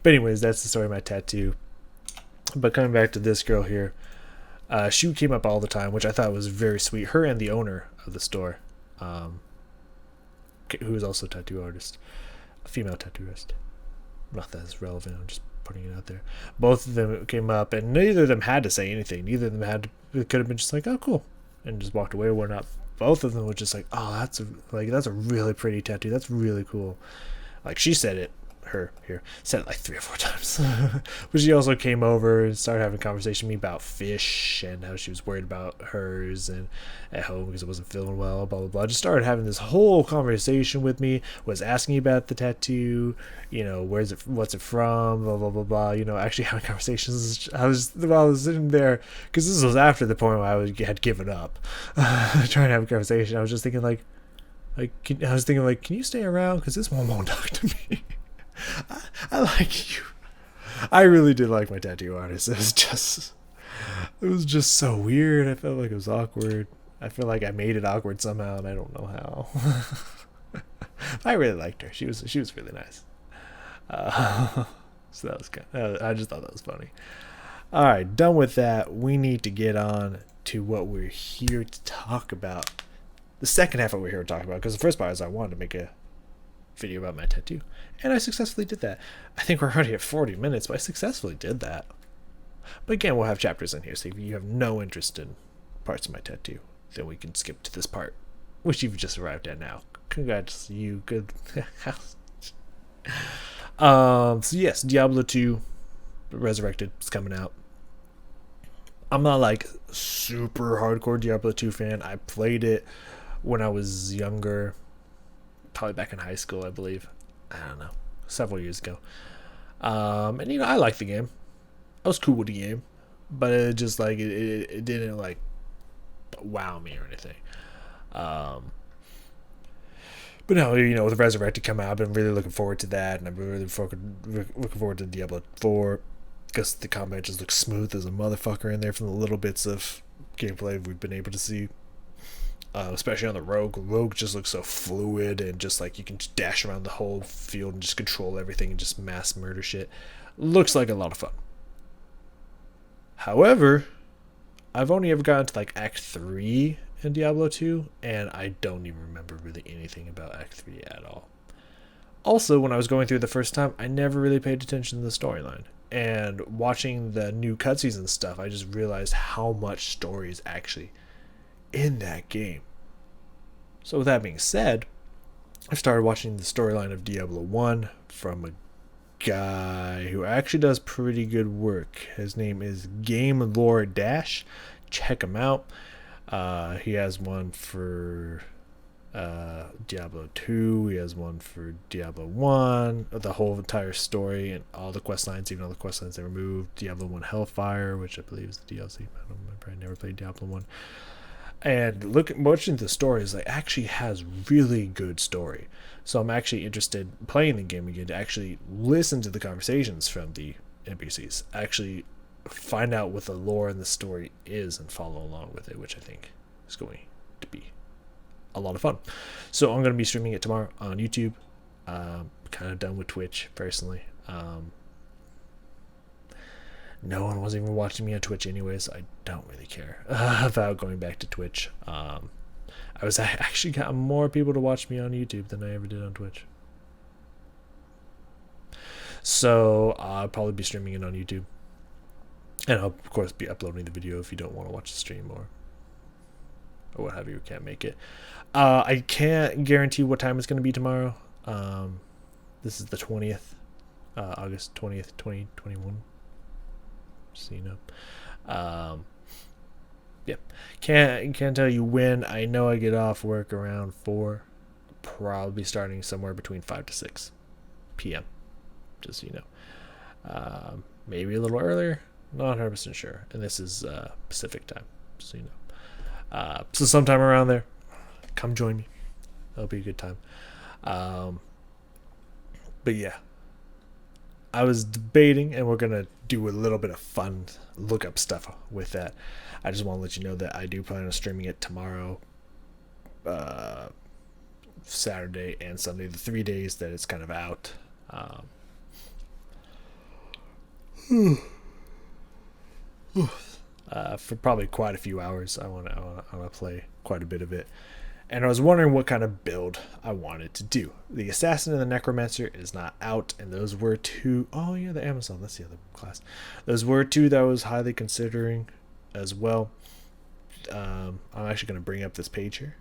But anyways, that's the story of my tattoo. But coming back to this girl here, she came up all the time, which I thought was very sweet. Her and the owner of the store, who is also a tattoo artist, a female tattoo artist. Not that it's relevant. I'm just putting it out there. Both of them came up, and neither of them had to say anything. Neither of them had to, it could have been just like, oh, cool, and just walked away or whatnot. Both of them were just like, oh, that's a really pretty tattoo. That's really cool. Like she said it. Her here said it like 3 or 4 times. But she also came over and started having a conversation with me about fish and how she was worried about hers and at home because it wasn't feeling well, blah blah blah. Just started having this whole conversation with me, was asking about the tattoo, you know, what's it from, blah blah blah blah, you know, actually having conversations. I was sitting there, because this was after the point where had given up trying to have a conversation. I was just thinking like can you stay around, because this one won't talk to me. I like you. I really did like my tattoo artist. It was just so weird. I felt like it was awkward. I feel like I made it awkward somehow, and I don't know how. I really liked her. She was really nice. So that was good. I just thought that was funny. All right, done with that. We need to get on to what we're here to talk about. The second half of what we're here to talk about, because the first part is I wanted to make a video about my tattoo, and I successfully did that. I think we're already at 40 minutes, but I successfully did that. But again, we'll have chapters in here, so if you have no interest in parts of my tattoo, then we can skip to this part, which you've just arrived at now. Congrats, you good. So yes, Diablo 2 Resurrected is coming out. I'm not like super hardcore Diablo 2 fan. I played it when I was younger, probably back in high school, I believe. I don't know, several years ago. And you know, I liked the game. I was cool with the game, but it just like it didn't like wow me or anything. But no, you know, with Resurrected come out, I've been really looking forward to that, and I'm really looking forward to Diablo 4, because the combat just looks smooth as a motherfucker in there from the little bits of gameplay we've been able to see. Especially on the rogue. Rogue just looks so fluid, and just like you can just dash around the whole field and just control everything and just mass murder shit. Looks like a lot of fun. However, I've only ever gotten to like Act 3 in Diablo 2, and I don't even remember really anything about Act 3 at all. Also, when I was going through the first time, I never really paid attention to the storyline. And watching the new cutscenes and stuff, I just realized how much story is actually in that game. So with that being said, I started watching the storyline of Diablo 1 from a guy who actually does pretty good work. His name is Game Lore Dash. Check him out. He has one for Diablo 2. He has one for Diablo 1. The whole entire story and all the quest lines, even all the quest lines they removed. Diablo 1 Hellfire, which I believe is the DLC. I don't remember. I never played Diablo 1. And watching the stories, like, actually has really good story. So I'm actually interested in playing the game again to actually listen to the conversations from the NPCs, actually find out what the lore and the story is and follow along with it, which I think is going to be a lot of fun. So I'm going to be streaming it tomorrow on YouTube. Kind of done with Twitch personally. No one was even watching me on Twitch anyway, so I don't really care about going back to Twitch. I actually got more people to watch me on YouTube than I ever did on Twitch. So I'll probably be streaming it on YouTube. And I'll, of course, be uploading the video if you don't want to watch the stream or what have you, can't make it. I can't guarantee what time it's going to be tomorrow. This is the 20th, August 20th, 2021. So, you know. Yep. Can't tell you when. I know I get off work around 4. Probably starting somewhere between 5 to 6 p.m. Just so you know. Maybe a little earlier. Not 100% sure. And this is Pacific time, so you know. So sometime around there, come join me. It'll be a good time. But yeah, I was debating, and we're gonna do a little bit of fun look up stuff with that. I just want to let you know that I do plan on streaming it tomorrow, Saturday and Sunday, the 3 days that it's kind of out. For probably quite a few hours. I want to play quite a bit of it. And I was wondering what kind of build I wanted to do. The Assassin and the Necromancer is not out, and those were two... Oh, yeah, the Amazon. That's the other class. Those were two that I was highly considering as well. I'm actually going to bring up this page here.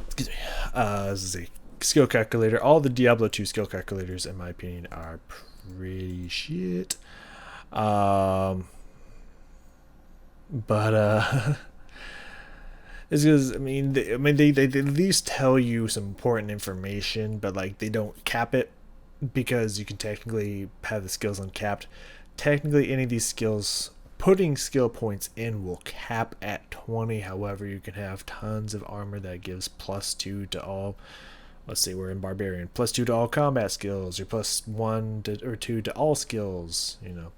Excuse me. This is a skill calculator. All the Diablo 2 skill calculators, in my opinion, are pretty shit. But it's because they at least tell you some important information, but like they don't cap it, because you can technically have the skills uncapped. Technically, any of these skills, putting skill points in, will cap at 20. However, you can have tons of armor that gives +2 to all. Let's say we're in Barbarian, +2 to all combat skills, or +1 or 2 to all skills. You know.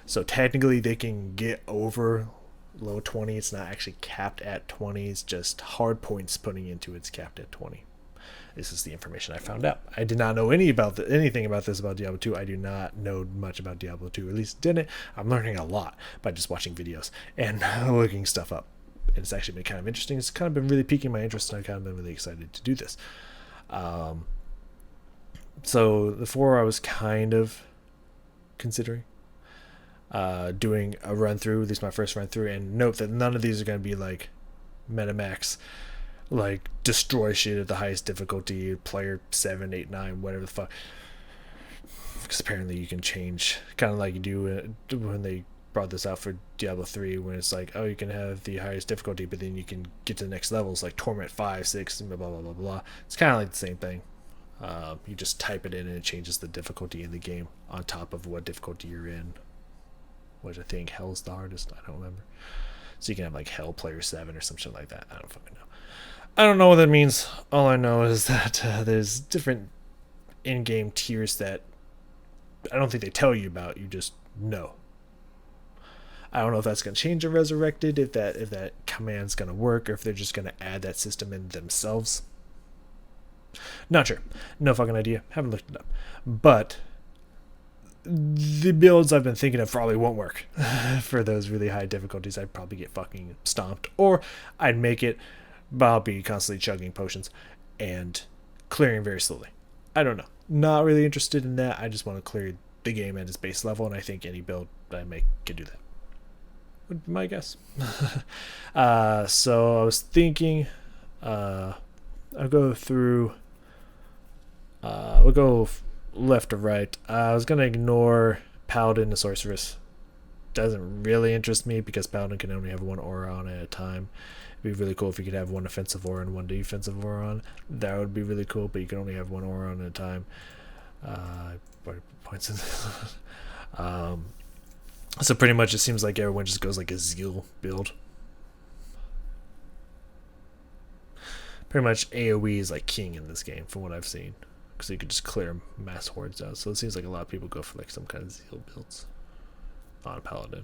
So technically they can get over low 20. It's not actually capped at 20. It's just hard points putting into it's capped at 20. This is the information I found out. I did not know anything about this about Diablo 2. I do not know much about Diablo 2. At least didn't. I'm learning a lot by just watching videos and looking stuff up. And it's actually been kind of interesting. It's kind of been really piquing my interest, and I've kind of been really excited to do this. So the 4 I was kind of considering doing a run through. This is my first run through, and note that none of these are going to be like Metamax, like destroy shit at the highest difficulty, player 7, 8, 9, whatever the fuck. Because apparently you can change, kind of like you do when they brought this out for Diablo 3, when it's like, oh, you can have the highest difficulty, but then you can get to the next levels, like Torment 5, 6, and blah, blah, blah, blah. It's kind of like the same thing. You just type it in, and it changes the difficulty in the game on top of what difficulty you're in. Which I think Hell's the hardest. I don't remember. So you can have like Hell Player 7 or something like that. I don't fucking know. I don't know what that means. All I know is that there's different in-game tiers that I don't think they tell you about. You just know. I don't know if that's going to change in Resurrected, if that command's going to work, or if they're just going to add that system in themselves. Not sure. No fucking idea. Haven't looked it up. But the builds I've been thinking of probably won't work for those really high difficulties. I'd probably get fucking stomped, or I'd make it, but I'll be constantly chugging potions and clearing very slowly. I don't know. Not really interested in that. I just want to clear the game at its base level, and I think any build I make can do that. Would be my guess. So I was thinking I'll go through we'll go left to right. I was gonna ignore Paladin and Sorceress. Doesn't really interest me, because Paladin can only have one aura on at a time. It'd be really cool if you could have one offensive aura and one defensive aura on. That would be really cool, but you can only have one aura on at a time. Points in so pretty much it seems like everyone just goes like a Zeal build. Pretty much AoE is like king in this game from what I've seen, because you could just clear mass hordes out. So it seems like a lot of people go for like some kind of Zeal builds on a Paladin,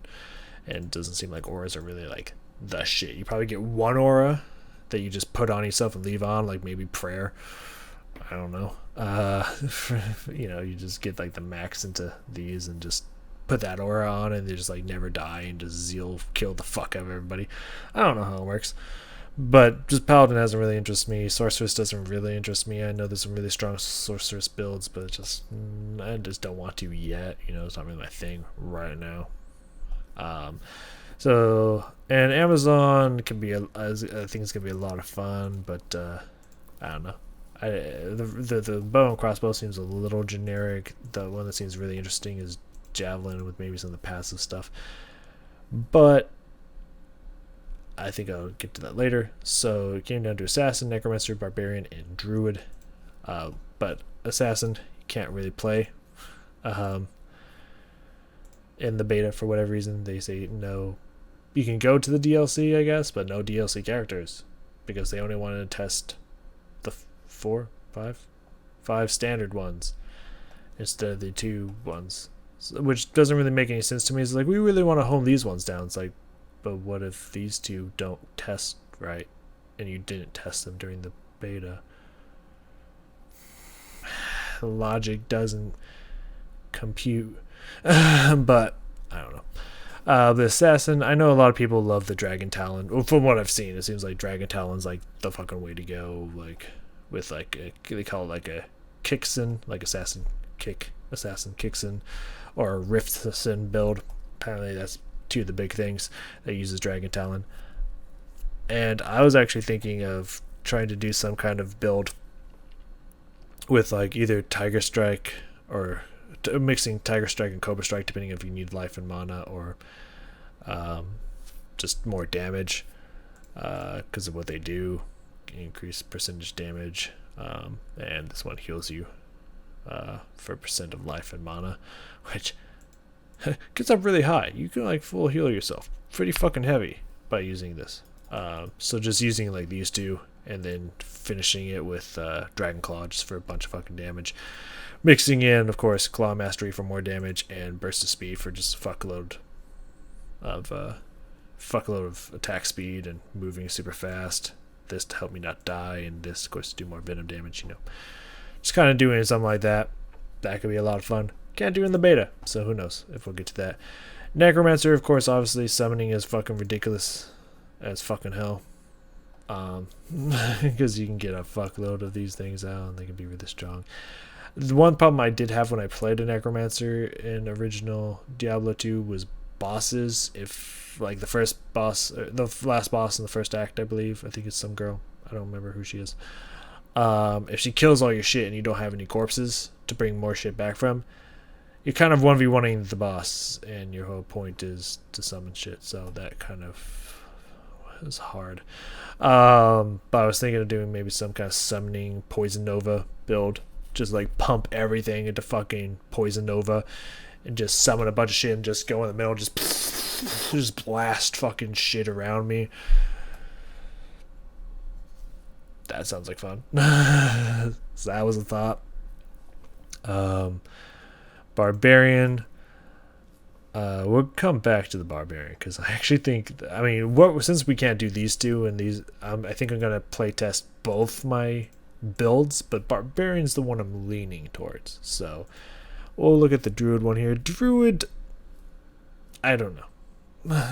and it doesn't seem like auras are really like the shit. You probably get one aura that you just put on yourself and leave on, like maybe prayer. I don't know. You just get like the max into these and just put that aura on, and they just like never die and just Zeal kill the fuck out of everybody. I don't know how it works. But just Paladin doesn't really interest me. Sorceress doesn't really interest me. I know there's some really strong Sorceress builds, but I just don't want to yet. It's not really my thing right now. And Amazon can be, I think it's gonna be a lot of fun, but I don't know. The bow and crossbow seems a little generic. The one that seems really interesting is javelin with maybe some of the passive stuff. But I think I'll get to that later. So it came down to assassin, necromancer, barbarian, and druid. But assassin you can't really play. In the beta for whatever reason they say no. You can go to the DLC, I guess, but no DLC characters because they only wanted to test the five standard ones instead of the 2 ones, which doesn't really make any sense to me. It's like, we really want to hone these ones down. It's like, but what if these 2 don't test right and you didn't test them during the beta? Logic doesn't compute. But I don't know. The assassin, I know a lot of people love the dragon talon. Well, from what I've seen, it seems like dragon talon's like the fucking way to go. Like with like they call it like a kicksin, like assassin kicksin, or a riftsin build. Apparently that's 2 of the big things that uses dragon talon. And I was actually thinking of trying to do some kind of build with like either tiger strike or mixing tiger strike and cobra strike, depending if you need life and mana, or just more damage because of what they do, increase percentage damage, and this one heals you for percent of life and mana, which gets up really high. You can like full heal yourself pretty fucking heavy by using this. So just using like these 2 and then finishing it with dragon claw just for a bunch of fucking damage. Mixing in, of course, Claw Mastery for more damage and Burst of Speed for just a fuckload of attack speed and moving super fast. This to help me not die, and this, of course, to do more venom damage, Just kind of doing something like that. That could be a lot of fun. Can't do in the beta, so who knows if we'll get to that. Necromancer, of course, obviously, summoning is fucking ridiculous as fucking hell. Because you can get a fuckload of these things out, and they can be really strong. The one problem I did have when I played a necromancer in original Diablo 2 was bosses. If like the first boss, the last boss in the first act, I think it's some girl. I don't remember who she is. If she kills all your shit and you don't have any corpses to bring more shit back from, you're kind of 1v1ing the boss, and your whole point is to summon shit. So that kind of was hard. But I was thinking of doing maybe some kind of summoning Poison Nova build. Just like pump everything into fucking Poison Nova and just summon a bunch of shit and just go in the middle, just blast fucking shit around me. That sounds like fun. So that was a thought. Barbarian. We'll come back to the barbarian because I actually think, since we can't do these 2 and these, I think I'm gonna play test both my builds, but barbarian's the one I'm leaning towards. So we'll look at the druid one here. Druid, I don't know.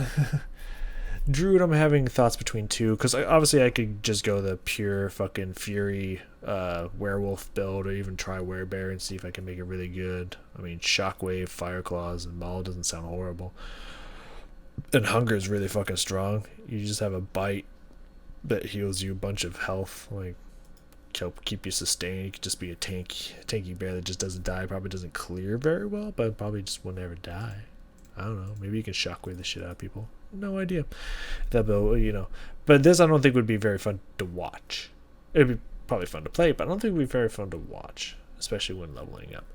Druid, I'm having thoughts between 2 because obviously I could just go the pure fucking fury werewolf build, or even try werebear and see if I can make it really good. Shockwave, fire claws, and maul doesn't sound horrible, and hunger is really fucking strong. You just have a bite that heals you a bunch of health, like help keep you sustained. You could just be a tanky bear that just doesn't die. Probably doesn't clear very well, but probably just will never die. I don't know. Maybe you can shockwave the shit out of people. No idea. That build, But this I don't think would be very fun to watch. It'd be probably fun to play, but I don't think it would be very fun to watch, especially when leveling up.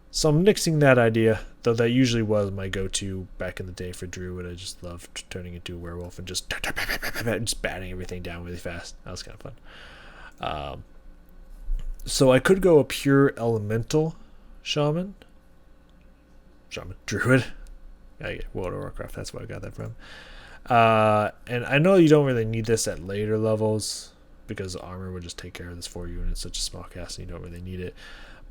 So I'm nixing that idea, though that usually was my go-to back in the day for Druid. I just loved turning into a werewolf and just batting everything down really fast. That was kind of fun. So I could go a pure elemental druid. Yeah, World of Warcraft, that's where I got that from. And I know you don't really need this at later levels because armor would just take care of this for you, and it's such a small cast and you don't really need it.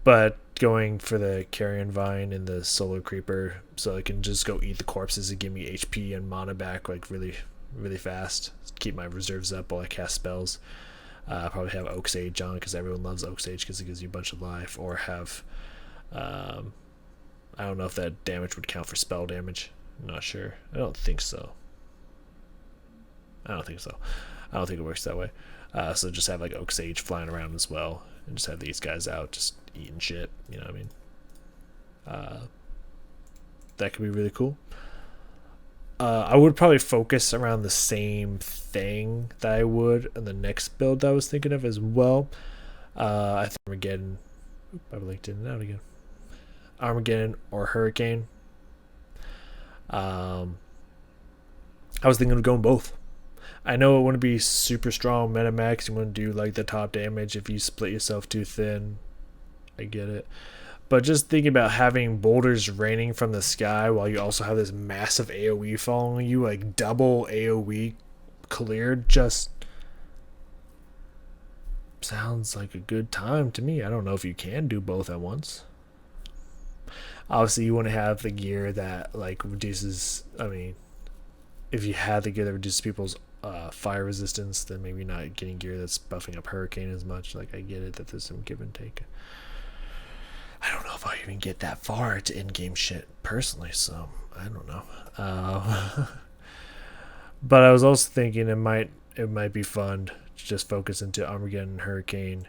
But going for the Carrion Vine and the Solar Creeper, so I can just go eat the corpses and give me HP and mana back like really, really fast. Keep my reserves up while I cast spells. Probably have Oak Sage on because everyone loves Oak Sage because it gives you a bunch of life. Or have, I don't know if that damage would count for spell damage. I'm not sure. I don't think so. I don't think it works that way. So just have like Oak Sage flying around as well, and just have these guys out just eating shit. You know what I mean? That could be really cool. I would probably focus around the same thing that I would in the next build that I was thinking of as well. I think Armageddon. I linked in and out again. Armageddon or Hurricane. I was thinking of going both. I know it wouldn't be super strong metamax. You wouldn't do like the top damage if you split yourself too thin. I get it. But just thinking about having boulders raining from the sky while you also have this massive AoE following you, like double AoE cleared, just sounds like a good time to me. I don't know if you can do both at once. Obviously, you want to have the gear that like reduces. I mean, if you had the gear that reduces people's fire resistance, then maybe not getting gear that's buffing up Hurricane as much. Like I get it that there's some give and take. I don't know if I even get that far to in-game shit personally, so I don't know. But I was also thinking it might be fun to just focus into Armageddon, Hurricane,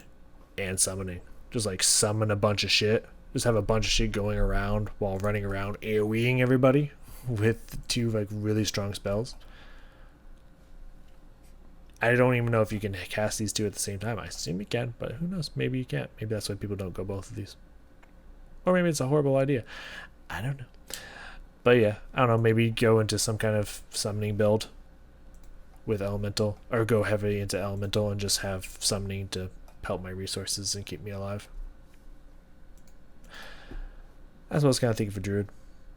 and summoning. Just like summon a bunch of shit. Just have a bunch of shit going around while running around AoEing everybody with 2 like really strong spells. I don't even know if you can cast these 2 at the same time. I assume you can, but who knows? Maybe you can't. Maybe that's why people don't go both of these. Or maybe it's a horrible idea. I don't know. But yeah, I don't know. Maybe go into some kind of summoning build with Elemental. Or go heavily into Elemental and just have summoning to help my resources and keep me alive. That's what I was kind of thinking for Druid.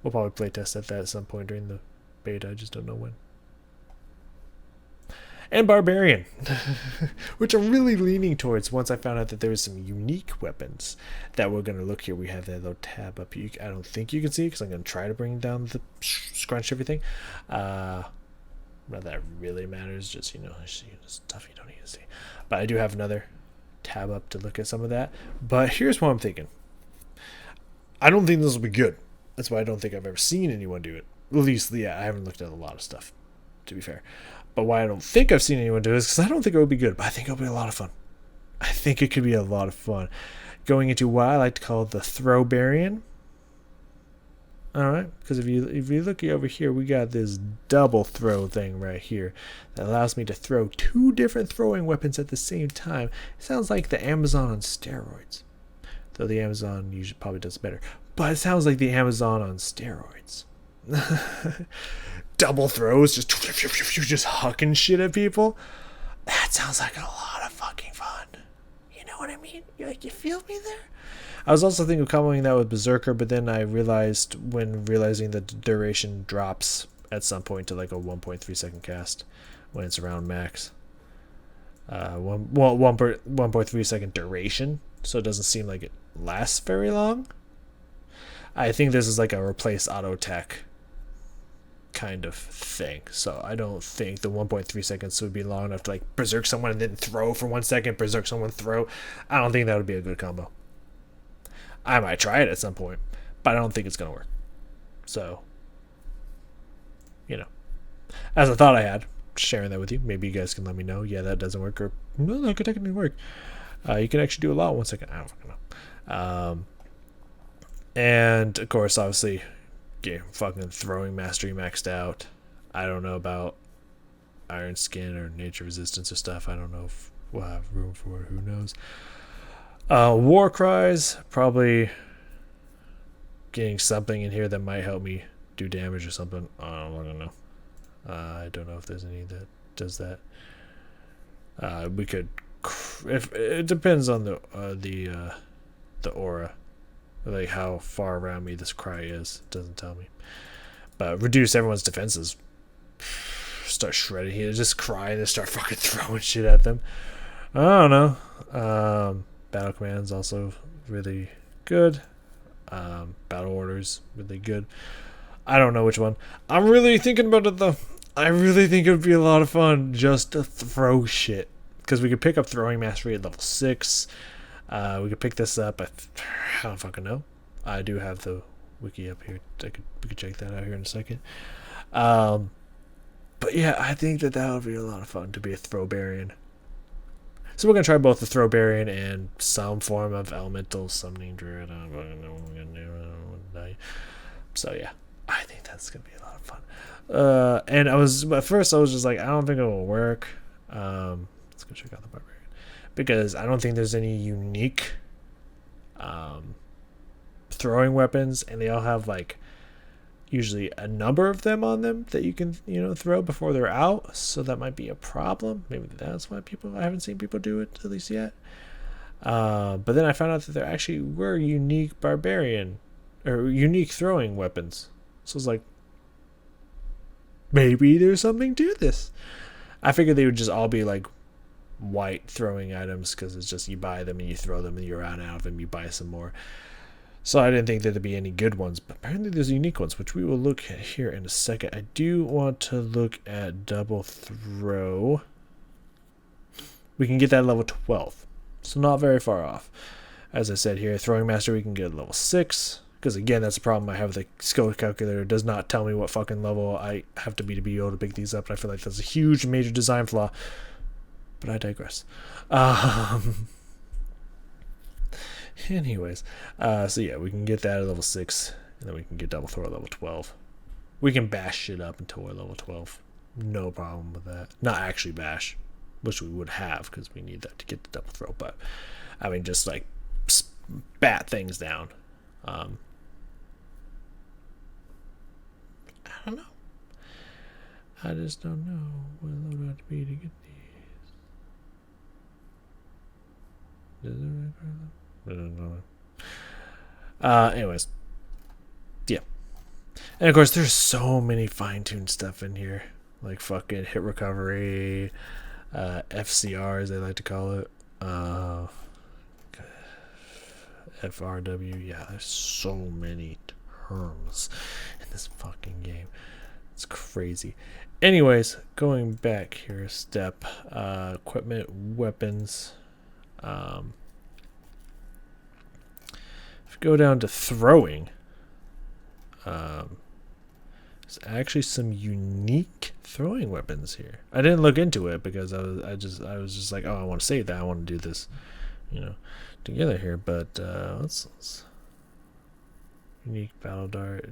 We'll probably playtest at that at some point during the beta. I just don't know when. And Barbarian, which I'm really leaning towards once I found out that there was some unique weapons that we're going to look here. We have that little tab up here. I don't think you can see it because I'm going to try to bring down the scrunch everything. Not that really matters, just, stuff you don't need to see. But I do have another tab up to look at some of that. But here's what I'm thinking. I don't think this will be good. That's why I don't think I've ever seen anyone do it. At least, yeah, I haven't looked at a lot of stuff, to be fair. But why I don't think I've seen anyone do this is because I don't think it would be good, but I think it'll be a lot of fun. I think it could be a lot of fun. Going into what I like to call the Throwbarian. Alright, because if you look over here, we got this double throw thing right here that allows me to throw 2 different throwing weapons at the same time. It sounds like the Amazon on steroids. Though the Amazon usually probably does better. But it sounds like the Amazon on steroids. Double throws, just hucking shit at people. That sounds like a lot of fucking fun. You know what I mean? You feel me there? I was also thinking of comboing that with Berserker, but then I realized when realizing that the duration drops at some point to like a 1.3 second cast when it's around max. 1.3 second duration, so it doesn't seem like it lasts very long. I think this is like a replace auto attack kind of thing, so I don't think the 1.3 seconds would be long enough to like berserk someone and then throw for 1 second, berserk someone, throw. I don't think that would be a good combo. I might try it at some point, but I don't think it's gonna work. So, as a thought I had, sharing that with you. Maybe you guys can let me know. Yeah, that doesn't work, or no, that could technically work. You can actually do a lot in 1 second. I don't fucking know. And of course, obviously, fucking throwing mastery maxed out. I don't know about Iron Skin or Nature Resistance or stuff. I don't know if we'll have room for it. Who knows? War Cries, probably getting something in here that might help me do damage or something. I don't know. I don't know if there's any that does that. We could, if it depends on the aura, like how far around me this cry is. It doesn't tell me. But reduce everyone's defenses. Start shredding here. Just cry and then start fucking throwing shit at them. I don't know. Battle commands also really good. Battle orders really good. I don't know which one. I'm really thinking about it though. I really think it would be a lot of fun just to throw shit, because we could pick up throwing mastery at level 6. We could pick this up. I don't fucking know. I do have the wiki up here. We could check that out here in a second. But yeah, I think that would be a lot of fun to be a Throwbarian. So we're going to try both the Throw Barian and some form of Elemental Summoning Druid. So yeah, I think that's going to be a lot of fun. And at first I was just like, I don't think it will work. Let's go check out the Barbarian. Because I don't think there's any unique throwing weapons, and they all have like usually a number of them on them that you can throw before they're out, so that might be a problem. Maybe that's why I haven't seen people do it at least yet. But then I found out that there actually were unique barbarian or unique throwing weapons, so it's like maybe there's something to this. I figured they would just all be like white throwing items, because it's just you buy them and you throw them and you're out of them, you buy some more. So I didn't think there'd be any good ones, but apparently there's unique ones, which we will look at here in a second. I do want to look at double throw. We can get that level 12, so not very far off. As I said here, throwing master we can get level 6, because again, that's the problem I have with the skill calculator. It does not tell me what fucking level I have to be able to pick these up, and I feel like that's a huge major design flaw. But I digress. Anyways, so yeah, we can get that at level 6, and then we can get double throw at level 12. We can bash shit up until we're level 12. No problem with that. Not actually bash, which we would have, because we need that to get the double throw, but I mean just like bat things down. I don't know. I just don't know what it would have to be to get these. Anyways, yeah, and of course there's so many fine-tuned stuff in here, like fucking hit recovery, FCR as they like to call it, FRW. Yeah, there's so many terms in this fucking game. It's crazy. Anyways, going back here a step, equipment, weapons. If we go down to throwing, there's actually some unique throwing weapons here. I didn't look into it because I was just like, oh, I want to save that. I want to do this, together here. But let's unique battle dart,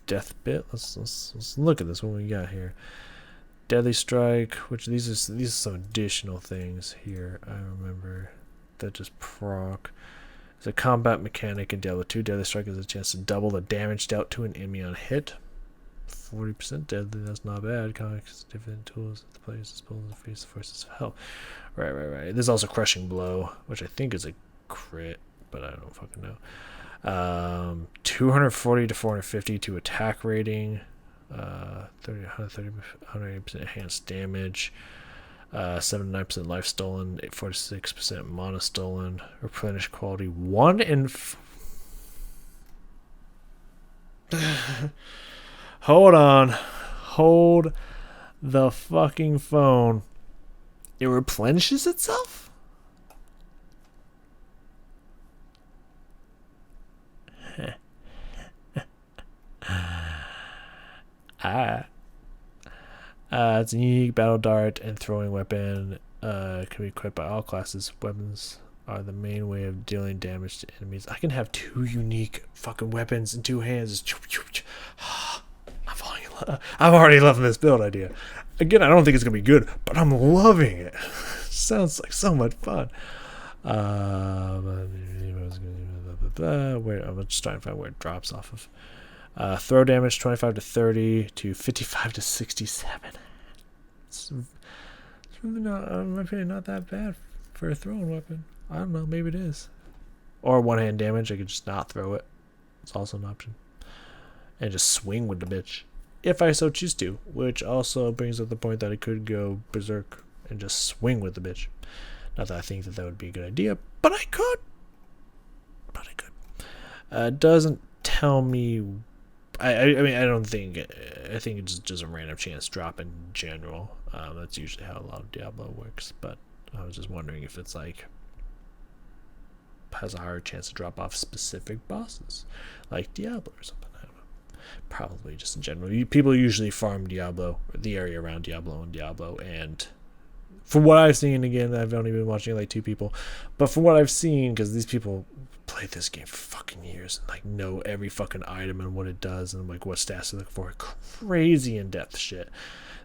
death bit. Let's look at this. What we got here. Deadly strike, which these are some additional things here. I remember that just proc. It's a combat mechanic in Diablo 2. Deadly strike has a chance to double the damage dealt to an enemy on hit. 40% deadly. That's not bad. Comics different tools that the player's disposal to face the forces of hell. Right. There's also crushing blow, which I think is a crit, but I don't fucking know. 240 to 450 to attack rating. 180% enhanced damage, 79% life stolen, 46% mana stolen, replenish quality 1 in. Hold on, hold the fucking phone. It replenishes itself? It's a unique battle dart and throwing weapon. Can be equipped by all classes. Weapons are the main way of dealing damage to enemies. I can have 2 unique fucking weapons in 2 hands. I'm falling in love. I'm already loving this build idea. Again, I don't think it's gonna be good, but I'm loving it. Sounds like so much fun. Where I'm just trying to find where it drops off of. Throw damage 25 to 30 to 55 to 67. It's really not, in my opinion, not that bad for a throwing weapon. I don't know, maybe it is. Or one-hand damage, I could just not throw it. It's also an option. And just swing with the bitch, if I so choose to. Which also brings up the point that I could go berserk and just swing with the bitch. Not that I think that would be a good idea, but I could. It doesn't tell me. I mean, I think it's just a random chance drop in general. That's usually how a lot of Diablo works. But I was just wondering if it's like has a higher chance to drop off specific bosses, like Diablo or something. I don't know. Probably just in general. People usually farm Diablo, the area around Diablo, and From what I've seen, again, I've only been watching like 2 people, but from what I've seen, because these people played this game for fucking years and like know every fucking item and what it does and like what stats to look for, crazy in-depth shit.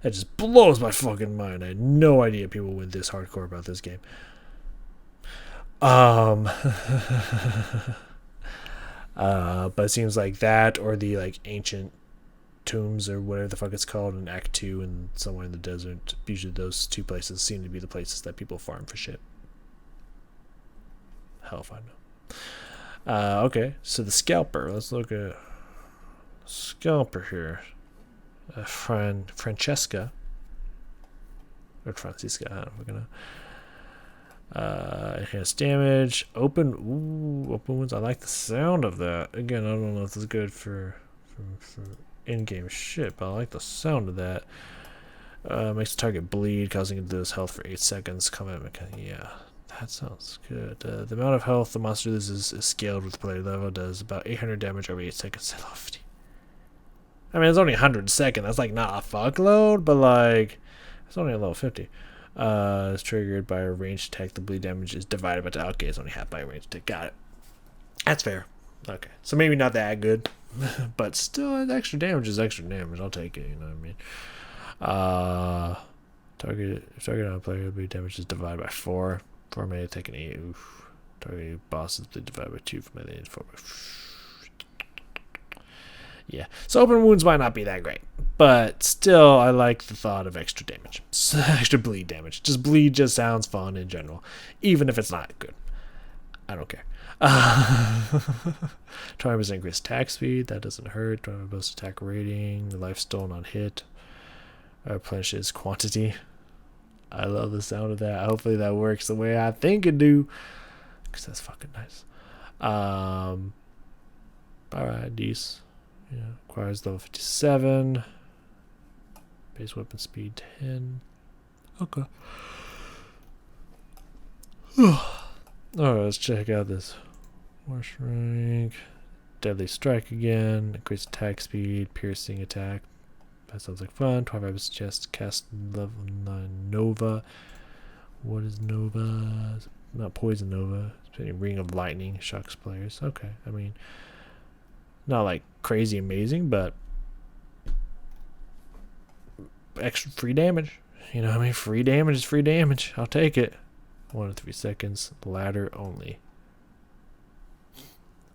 That just blows my fucking mind. I had no idea people went this hardcore about this game. But it seems like that or the like ancient tombs or whatever the fuck it's called in Act 2 and somewhere in the desert. Usually those 2 places seem to be the places that people farm for shit. Hell if I know. Okay, so the scalper. Let's look at scalper here. Francesca. Or Francisca, I don't know if we're gonna enhanced damage. Open wounds. I like the sound of that. Again, I don't know if this is good for in-game shit, but I like the sound of that. Makes the target bleed, causing it to lose health for 8 seconds. Combat mechanic. Yeah, that sounds good. The amount of health the monster loses is scaled with the player level. Does about 800 damage over 8 seconds. I mean, it's only 100 seconds. That's like not a fuckload, but like it's only a level 50. It's triggered by a ranged attack. The bleed damage is divided by the okay. It's only half by a ranged attack. Got it. That's fair. Okay, so maybe not that good, but still, extra damage is extra damage. I'll take it. You know what I mean? Target on a player bleed damage is divided by 4. 4 may take an 8. Oof. Target bosses bleed divided by 2 for melee 4 by. Yeah, so open wounds might not be that great, but still, I like the thought of extra damage, extra bleed damage. Just bleed just sounds fun in general, even if it's not good. I don't care. 20% increased attack speed, that doesn't hurt. 20% boost attack rating, the life stolen on hit, replenishes quantity. I love the sound of that. Hopefully that works the way I think it do, because that's fucking nice. Alright, these. Yeah, requires level 57. Base weapon speed 10. Okay. Alright, let's check out this. More shrink. Deadly strike again. Increased attack speed. Piercing attack. That sounds like fun. 25 chest cast level 9 Nova. What is Nova? It's not Poison Nova. It's a ring of lightning. Shocks players. Okay, I mean, not like crazy amazing, but extra free damage. You know what I mean? Free damage is free damage. I'll take it. 1 to 3 seconds. Ladder only.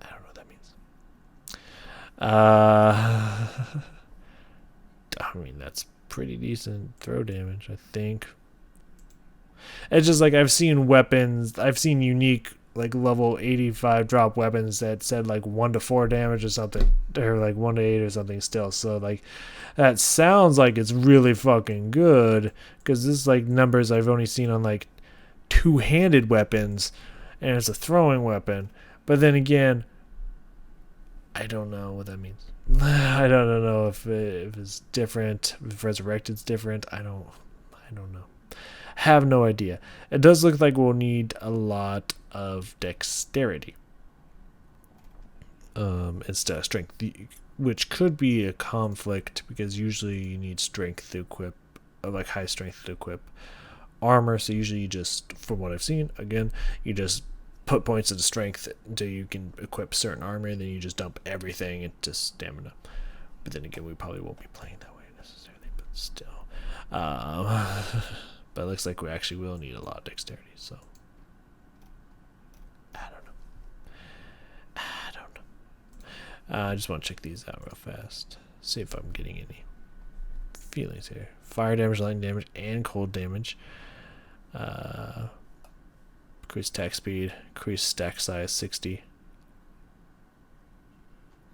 I don't know what that means. I mean, that's pretty decent throw damage, I think. It's just like I've seen weapons. I've seen unique like level 85 drop weapons that said like 1 to 4 damage or something, or like 1 to 8 or something still. So like that sounds like it's really fucking good, because this is like numbers I've only seen on like 2-handed weapons, and it's a throwing weapon. But then again, I don't know what that means. I don't know if it's different, if Resurrected's different. I don't know. Have no idea. It does look like we'll need a lot of dexterity instead of strength, which could be a conflict, because usually you need strength to equip, like high strength to equip armor. So usually you just, from what I've seen, again, you just put points into strength until you can equip certain armor, and then you just dump everything into stamina. But then again, we probably won't be playing that way necessarily, but still. But it looks like we actually will need a lot of dexterity, so I don't know. I just want to check these out real fast. See if I'm getting any feelings here. Fire damage, lightning damage, and cold damage. Increased attack speed, increased stack size 60. It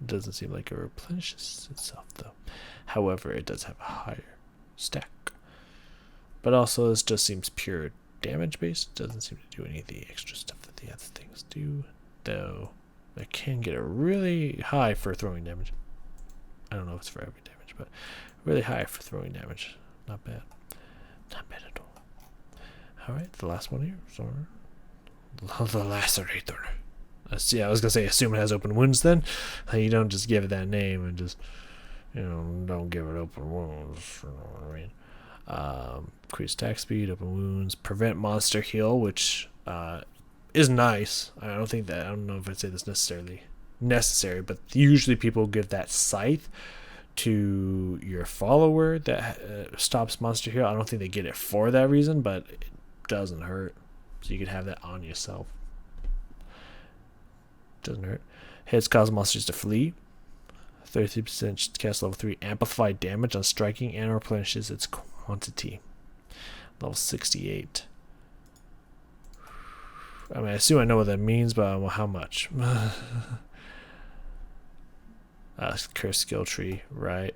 doesn't seem like it replenishes itself though. However, it does have a higher stack. But also, this just seems pure damage based. Doesn't seem to do any of the extra stuff that the other things do, though. It can get a really high for throwing damage. I don't know if it's for every damage, but really high for throwing damage. Not bad. Not bad at all. Alright, the last one here. Sorry. The Lacerator. Yeah, I was going to say, assume it has open wounds then. You don't just give it that name and just, don't give it open wounds. You know what I mean? Increase attack speed, open wounds, prevent monster heal, which is nice. I don't know if I'd say that's necessary, but usually people give that scythe to your follower that stops monster heal. I don't think they get it for that reason, but it doesn't hurt. So you could have that on yourself. Doesn't hurt. Hits cause monsters to flee. 33% cast level 3 amplified damage on striking and replenishes its quantity. Level 68. I mean, I assume I know what that means, but how much? Curse skill tree, right.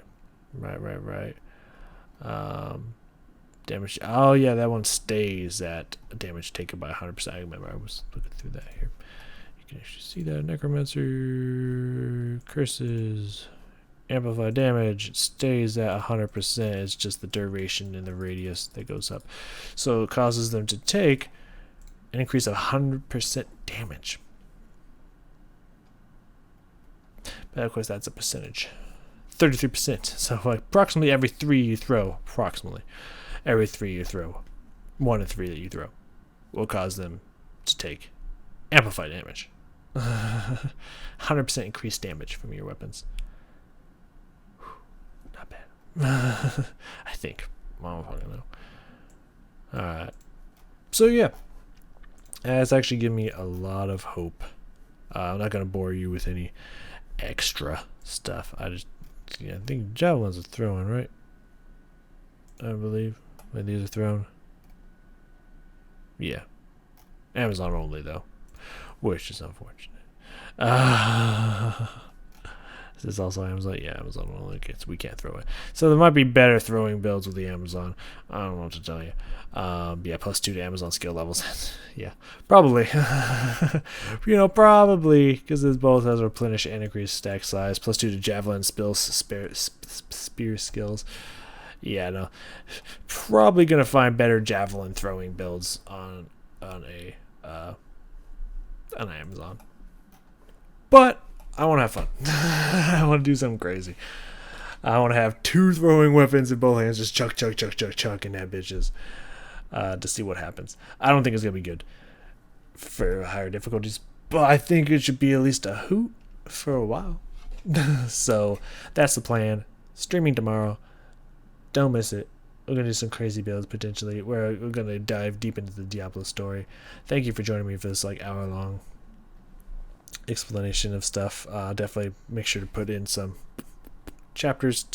Damage. Oh yeah, that one stays at damage taken by 100%. I remember I was looking through that here. You can actually see that. Necromancer curses, amplified damage. It stays at 100%. It's just the duration and the radius that goes up, so it causes them to take an increase of 100% damage. But of course, that's a percentage. 33%. So like approximately every 3 you throw, every 3 you throw, 1 in 3 that you throw will cause them to take amplified damage. 100% increased damage from your weapons. Not bad. I think. I don't fucking know. Alright. So yeah. It's actually given me a lot of hope. I'm not going to bore you with any extra stuff. I think javelins are thrown, right? I believe. Like these are thrown. Yeah. Amazon only, though. Which is unfortunate. Is this also Amazon? Yeah, Amazon only. We can't throw it. So there might be better throwing builds with the Amazon. I don't know what to tell you. Yeah, +2 to Amazon skill levels. Yeah, probably. Probably because this both has replenish and increased stack size. +2 to javelin spear skills. Yeah, no. Probably gonna find better javelin throwing builds on Amazon. But I want to have fun. I want to do something crazy. I want to have 2 throwing weapons in both hands, just chuck in that bitches, to see what happens. I don't think it's gonna be good for higher difficulties, but I think it should be at least a hoot for a while. So that's the plan. Streaming tomorrow. Don't miss it. We're gonna do some crazy builds potentially. We're gonna dive deep into the Diablo story. Thank you for joining me for this hour-long explanation of stuff. Definitely make sure to put in some chapters,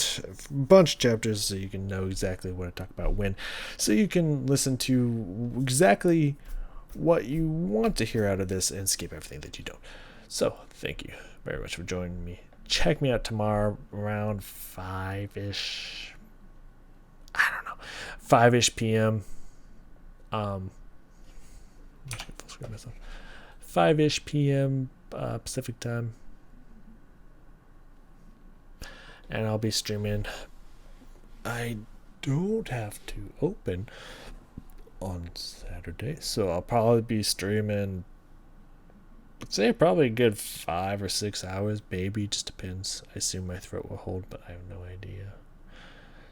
bunch of chapters, so you can know exactly what I talk about when, so you can listen to exactly what you want to hear out of this and skip everything that you don't. So thank you very much for joining me. Check me out tomorrow around 5-ish. I don't know, 5-ish p.m. 5-ish p.m. Pacific time, and I'll be streaming. I don't have to open on Saturday, so I'll probably be streaming, I'd say probably a good 5 or 6 hours, maybe, just depends. I assume my throat will hold, but I have no idea.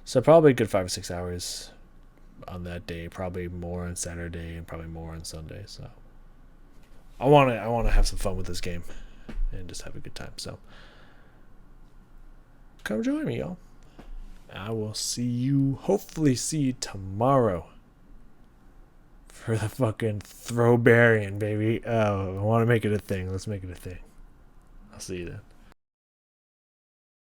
So probably a good 5 or 6 hours on that day, probably more on Saturday and probably more on Sunday. So I want to have some fun with this game and just have a good time. So come join me, y'all. I will hopefully see you tomorrow for the fucking Throwbarian, baby. Oh, I want to make it a thing. Let's make it a thing. I'll see you then.